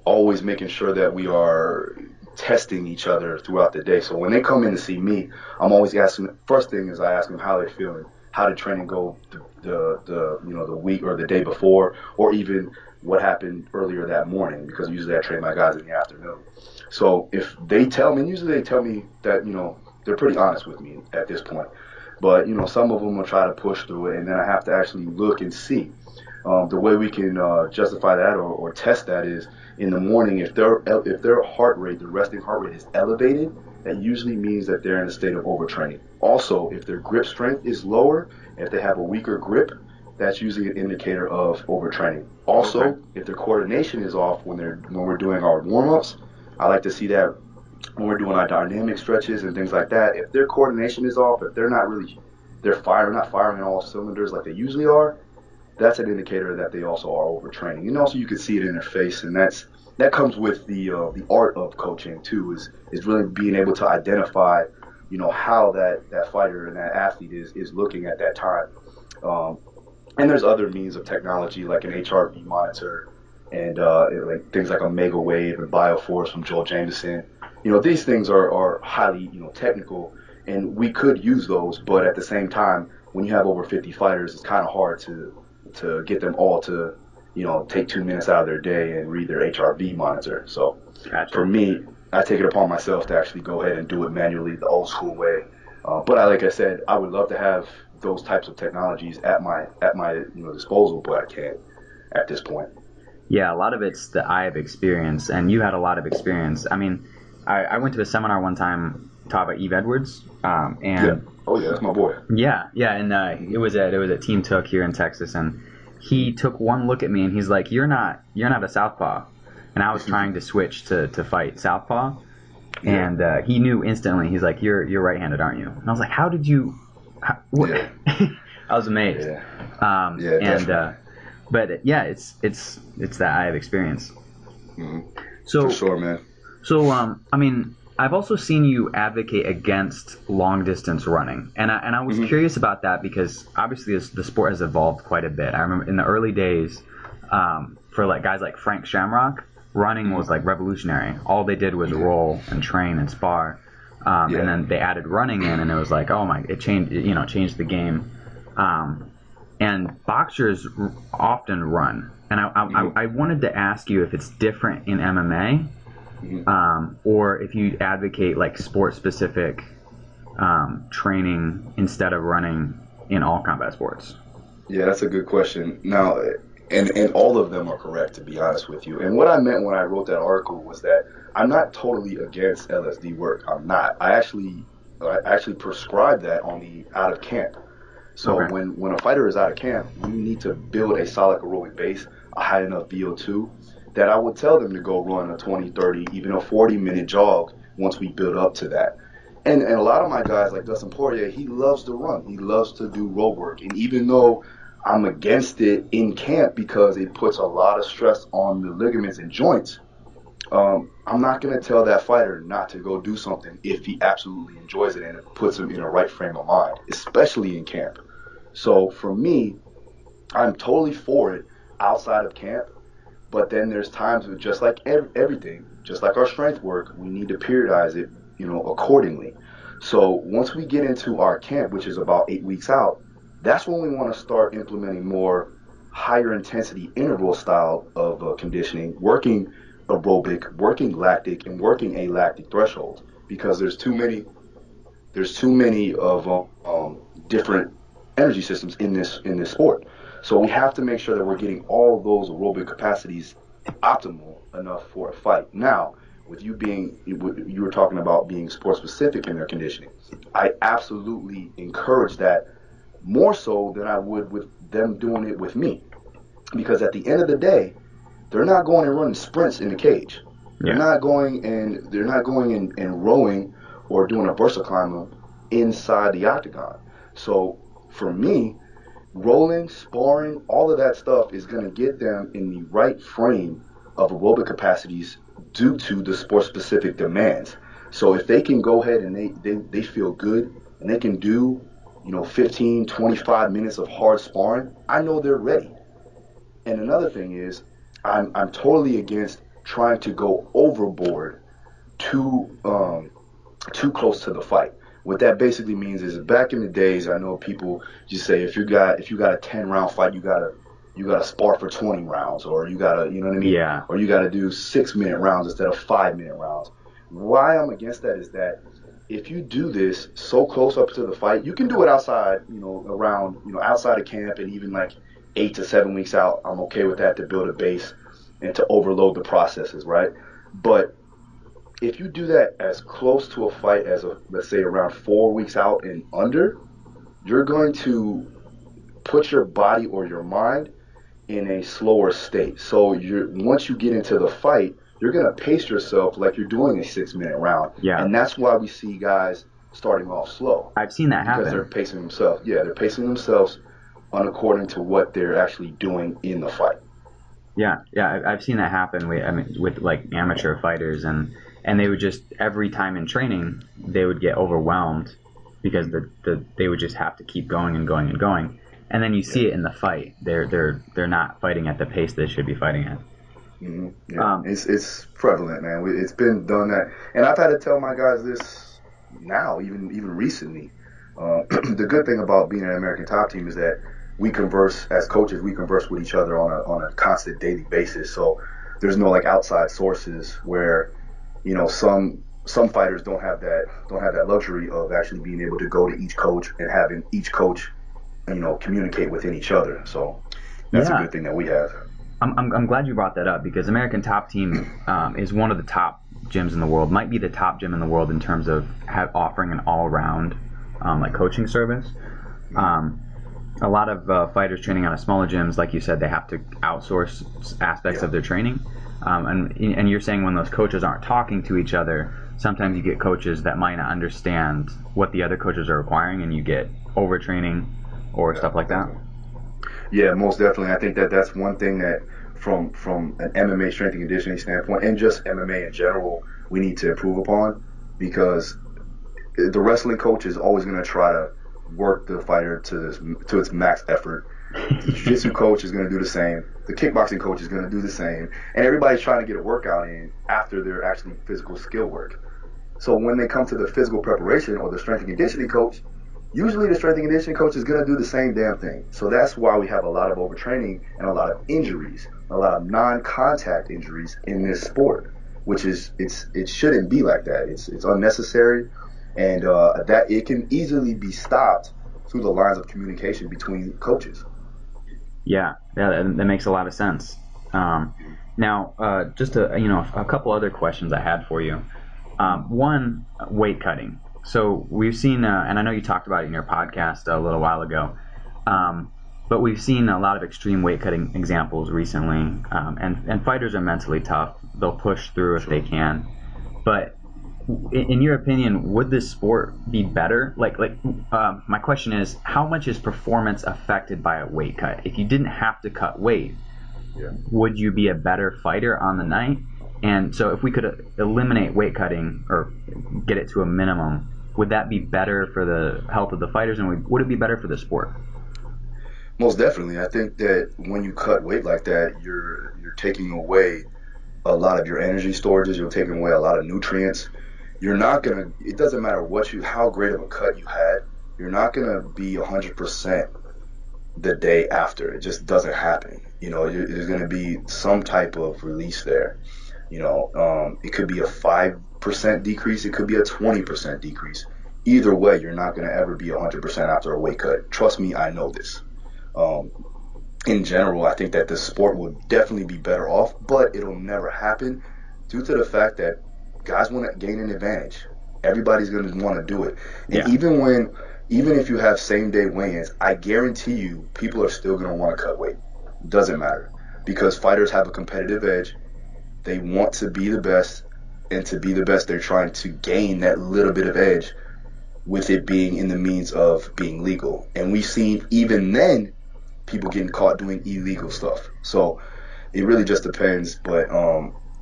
always making sure that we are testing each other throughout the day. So when they come in to see me, I'm always asking, first thing is I ask them how they're feeling, how did training go the week or the day before, or even what happened earlier that morning, because usually I train my guys in the afternoon. So if they tell me, and usually they tell me that, they're pretty honest with me at this point. But, some of them will try to push through it, and then I have to actually look and see. The way we can justify that or test that is in the morning, if their heart rate, the resting heart rate is elevated, that usually means that they're in a state of overtraining. Also, if their grip strength is lower, if they have a weaker grip, that's usually an indicator of overtraining. Also, if their coordination is off when we're doing our warm-ups, I like to see that when we're doing our dynamic stretches and things like that. If their coordination is off, if they're not firing on all cylinders like they usually are, that's an indicator that they also are overtraining. And also you can see it in their face, and that comes with the art of coaching too, is really being able to identify, how that fighter and that athlete is looking at that time. And there's other means of technology like an HRV monitor and like things like Omega Wave and Bioforce from Joel Jameson. These things are highly technical, and we could use those, but at the same time, when you have over 50 fighters, it's kind of hard to get them all to take 2 minutes out of their day and read their HRV monitor. So for me, I take it upon myself to actually go ahead and do it manually the old school way. But like I said, I would love to have those types of technologies at my disposal, but I can't at this point. Yeah, a lot of it's that I have experience, and you had a lot of experience. I mean, I went to a seminar one time taught by Eve Edwards, and yeah. Oh yeah, that's my boy. Yeah, and it was at Team Took here in Texas, and he took one look at me and he's like, "You're not a southpaw," and I was trying to switch to fight southpaw, and he knew instantly. He's like, "You're right-handed, aren't you?" And I was like, "How did you?" What? Yeah. I was amazed. Yeah. But yeah, it's that I have experience. Mm-hmm. So for sure, man. So I mean, I've also seen you advocate against long distance running, and I was curious about that because obviously the sport has evolved quite a bit. I remember in the early days, for like guys like Frank Shamrock, running was like revolutionary. All they did was roll and train and spar, and then they added running in, and it was like, oh my, it changed the game. And boxers often run, and I wanted to ask you if it's different in MMA. Or if you advocate like sport-specific training instead of running in all combat sports. Yeah, that's a good question. Now, and all of them are correct, to be honest with you. And what I meant when I wrote that article was that I'm not totally against LSD work. I'm not. I actually prescribe that on the out of camp. So when a fighter is out of camp, we need to build a solid aerobic base, a high enough VO2, that I would tell them to go run a 20, 30, even a 40-minute jog once we build up to that. And a lot of my guys, like Dustin Poirier, he loves to run. He loves to do road work. And even though I'm against it in camp because it puts a lot of stress on the ligaments and joints, I'm not going to tell that fighter not to go do something if he absolutely enjoys it and it puts him in a right frame of mind, especially in camp. So for me, I'm totally for it outside of camp. But then there's times with just like everything, just like our strength work, we need to periodize it, accordingly. So once we get into our camp, which is about 8 weeks out, that's when we want to start implementing more higher intensity interval style of conditioning, working aerobic, working lactic, and working alactic thresholds, because there's too many of different energy systems in this sport. So we have to make sure that we're getting all those aerobic capacities optimal enough for a fight. Now, with you were talking about being sport specific in their conditioning. I absolutely encourage that more so than I would with them doing it with me. Because at the end of the day, they're not going and running sprints in the cage. They're not going and rowing or doing a Bursa climber inside the octagon. So for me, rolling, sparring, all of that stuff is going to get them in the right frame of aerobic capacities due to the sport-specific demands. So if they can go ahead and they feel good and they can do, 15, 25 minutes of hard sparring, I know they're ready. And another thing is, I'm totally against trying to go overboard too close to the fight. What that basically means is, back in the days, I know people just say if you got a 10-round fight, you gotta spar for 20 rounds, or you gotta, you know what I mean? Yeah. Or you gotta do 6-minute rounds instead of 5-minute rounds. Why I'm against that is that if you do this so close up to the fight, you can do it outside, around, outside of camp, and even like 8 to 7 weeks out, I'm okay with that to build a base and to overload the processes, right? But if you do that as close to a fight as, let's say, around 4 weeks out and under, you're going to put your body or your mind in a slower state. So once you get into the fight, you're going to pace yourself like you're doing a 6-minute round. Yeah. And that's why we see guys starting off slow. I've seen that happen. Because they're pacing themselves. Yeah, they're pacing themselves according to what they're actually doing in the fight. Yeah, I've seen that happen with like amateur fighters, and they would just, every time in training, they would get overwhelmed because they would just have to keep going and going and going. And then you see it in the fight. They're not fighting at the pace they should be fighting at. Mm-hmm. Yeah. It's prevalent, man. It's been done that, and I've had to tell my guys this now, even recently. The good thing about being an American Top Team is that we converse as coaches. We converse with each other on a constant daily basis. So there's no like outside sources where, you know, some fighters don't have that luxury of actually being able to go to each coach and having each coach, you know, communicate within each other. So that's a good thing that we have. I'm glad you brought that up, because American Top Team is one of the top gyms in the world, might be the top gym in the world in terms of offering an all-around like coaching service. A lot of fighters training out of smaller gyms, like you said, they have to outsource aspects of their training. And you're saying when those coaches aren't talking to each other, sometimes you get coaches that might not understand what the other coaches are requiring, and you get overtraining or stuff like that. Yeah, most definitely. I think that's one thing that from an MMA strength and conditioning standpoint, and just MMA in general, we need to improve upon, because the wrestling coach is always going to try to work the fighter to its max effort. The jiu-jitsu coach is going to do the same. The kickboxing coach is going to do the same. And everybody's trying to get a workout in after their actually physical skill work. So when they come to the physical preparation or the strength and conditioning coach, usually the strength and conditioning coach is going to do the same damn thing. So that's why we have a lot of overtraining and a lot of injuries, a lot of non-contact injuries in this sport, which is it shouldn't be like that. It's unnecessary, and that it can easily be stopped through the lines of communication between coaches. Yeah, that makes a lot of sense. Now, just a couple other questions I had for you. One, weight cutting. So we've seen, and I know you talked about it in your podcast a little while ago, but we've seen a lot of extreme weight cutting examples recently, and fighters are mentally tough. They'll push through if they can. But in your opinion, would this sport be better? My question is, how much is performance affected by a weight cut? If you didn't have to cut weight, would you be a better fighter on the night? And so if we could eliminate weight cutting or get it to a minimum, would that be better for the health of the fighters, and would it be better for the sport? Most definitely. I think that when you cut weight like that, you're taking away a lot of your energy storages. You're taking away a lot of nutrients. You're not gonna. It doesn't matter how great of a cut you had. You're not gonna be 100% the day after. It just doesn't happen. You know, there's gonna be some type of release there. You know, it could be a 5% decrease. It could be a 20% decrease. Either way, you're not going to ever be 100% after a weight cut. Trust me, I know this. In general, I think that the sport would definitely be better off, but it'll never happen due to the fact that guys want to gain an advantage. Everybody's going to want to do it. And even if you have same-day weigh-ins, I guarantee you people are still going to want to cut weight. Doesn't matter, because fighters have a competitive edge. They want to be the best, and to be the best, they're trying to gain that little bit of edge, with it being in the means of being legal. And we've seen even then people getting caught doing illegal stuff. So it really just depends. But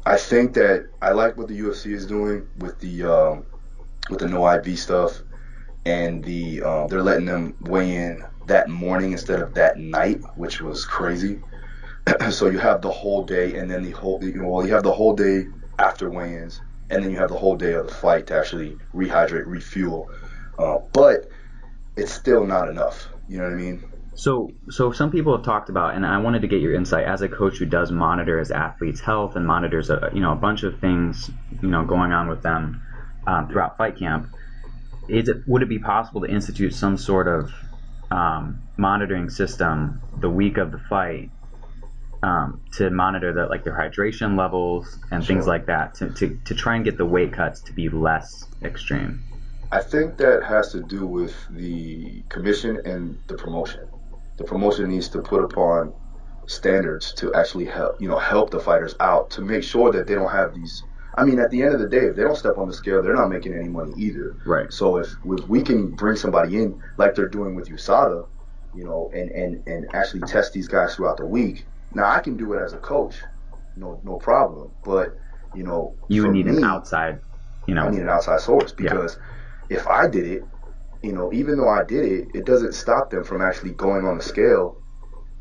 I think that I like what the UFC is doing with the no IV stuff, and they're letting them weigh in that morning instead of that night, which was crazy. So you have the whole day, and then you have the whole day after weigh-ins, and then you have the whole day of the fight to actually rehydrate, refuel. But it's still not enough. You know what I mean? So some people have talked about, and I wanted to get your insight as a coach who does monitor his athletes' health and monitors a bunch of things going on with them throughout fight camp. Would it be possible to institute some sort of monitoring system the week of the fight to monitor their hydration levels and things like that to try and get the weight cuts to be less extreme? I think that has to do with the commission and the promotion. The promotion needs to put upon standards to actually help the fighters out to make sure that they don't have these. I mean, at the end of the day, if they don't step on the scale, they're not making any money either. Right. So if we can bring somebody in like they're doing with USADA, and actually test these guys throughout the week. Now I can do it as a coach, no problem. But you need an outside. I need an outside source because if I did it, even though I did it, it doesn't stop them from actually going on the scale.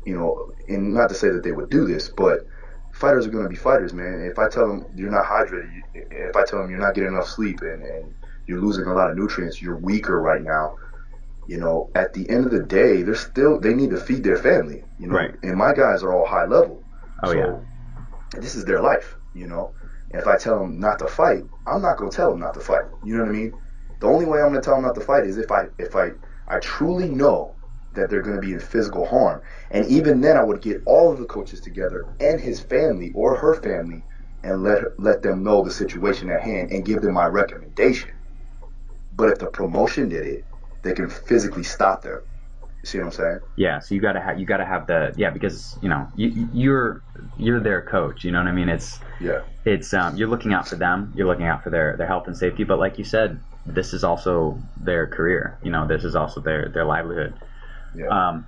And not to say that they would do this, but fighters are going to be fighters, man. If I tell them you're not hydrated, if I tell them you're not getting enough sleep and you're losing a lot of nutrients, you're weaker right now. At the end of the day, they need to feed their family. Right. And my guys are all high level. Oh, so this is their life. And if I tell them not to fight, I'm not going to tell them not to fight. You know what I mean? The only way I'm going to tell them not to fight is if I truly know that they're going to be in physical harm. And even then, I would get all of the coaches together and his family or her family and let them know the situation at hand and give them my recommendation. But if the promotion did it, they can physically stop them. You see what I'm saying? Yeah. So you gotta have the because you're their coach. You know what I mean? It's you're looking out for them. You're looking out for their health and safety. But like you said, this is also their career. This is also their livelihood. Yeah.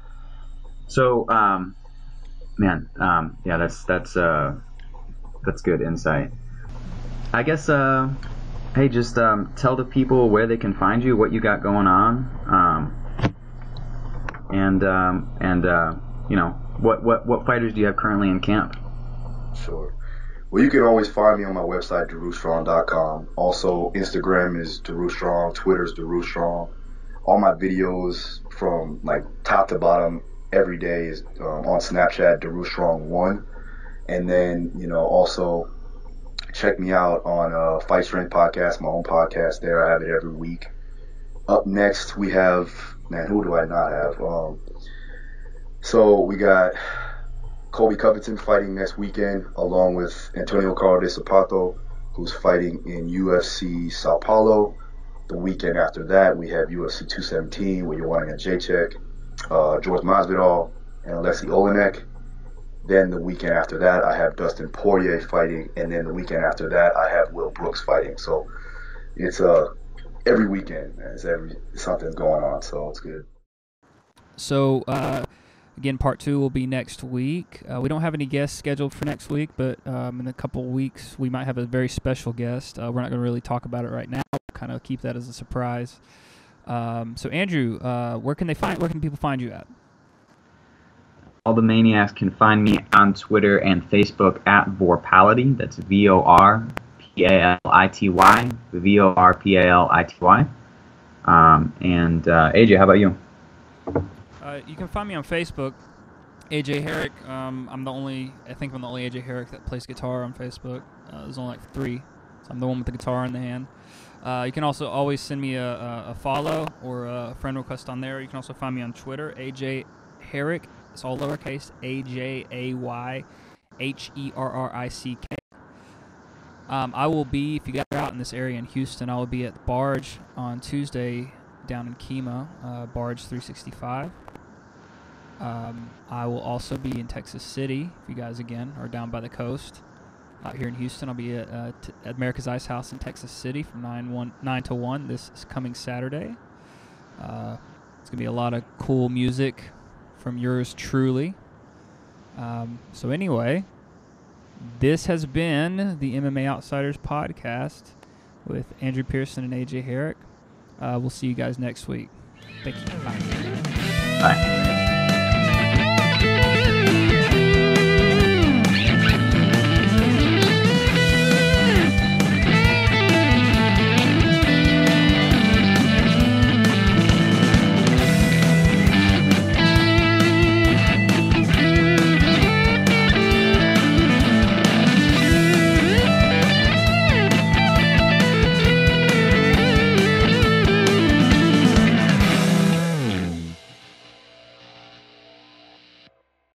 That's good insight. I guess. Hey, just tell the people where they can find you, what you got going on, and what fighters do you have currently in camp? Sure. Well, you can always find me on my website, DaruStrong.com. Also, Instagram is DaruStrong, Twitter's DaruStrong. All my videos from top to bottom every day is on Snapchat, DaruStrong1. And then, also check me out on Fight Strength Podcast, my own podcast there. I have it every week. Up next, we have, who do I not have? So we got Colby Covington fighting next weekend, along with Antonio Carlos de Zapato, who's fighting in UFC Sao Paulo. The weekend after that, we have UFC 217 with Joanna Jedrzejczyk, George Masvidal, and Alexei Olenek. Then the weekend after that, I have Dustin Poirier fighting, and then the weekend after that, I have Will Brooks fighting. So it's every weekend, man. Something's going on, so it's good. So again, part 2 will be next week. We don't have any guests scheduled for next week, but in a couple weeks we might have a very special guest. We're not going to really talk about it right now. We'll kind of keep that as a surprise. So Andrew, where can people find you at? All the maniacs can find me on Twitter and Facebook at Vorpality. That's VORPALITY. VORPALITY. And AJ, how about you? You can find me on Facebook, AJ Herrick. I'm the only AJ Herrick that plays guitar on Facebook. There's only 3, so I'm the one with the guitar in the hand. You can also always send me a follow or a friend request on there. You can also find me on Twitter, AJ Herrick. It's all lowercase, AJAYHERRICK. I will be, if you guys are out in this area in Houston, I will be at Barge on Tuesday down in Kemah, Barge 365. I will also be in Texas City, if you guys, again, are down by the coast. Out here in Houston, I'll be at America's Ice House in Texas City from 9 to 1 this coming Saturday. It's going to be a lot of cool music from yours truly. So anyway, this has been the MMA Outsiders podcast with Andrew Pearson and AJ Herrick. We'll see you guys next week. Thank you. Bye. Bye.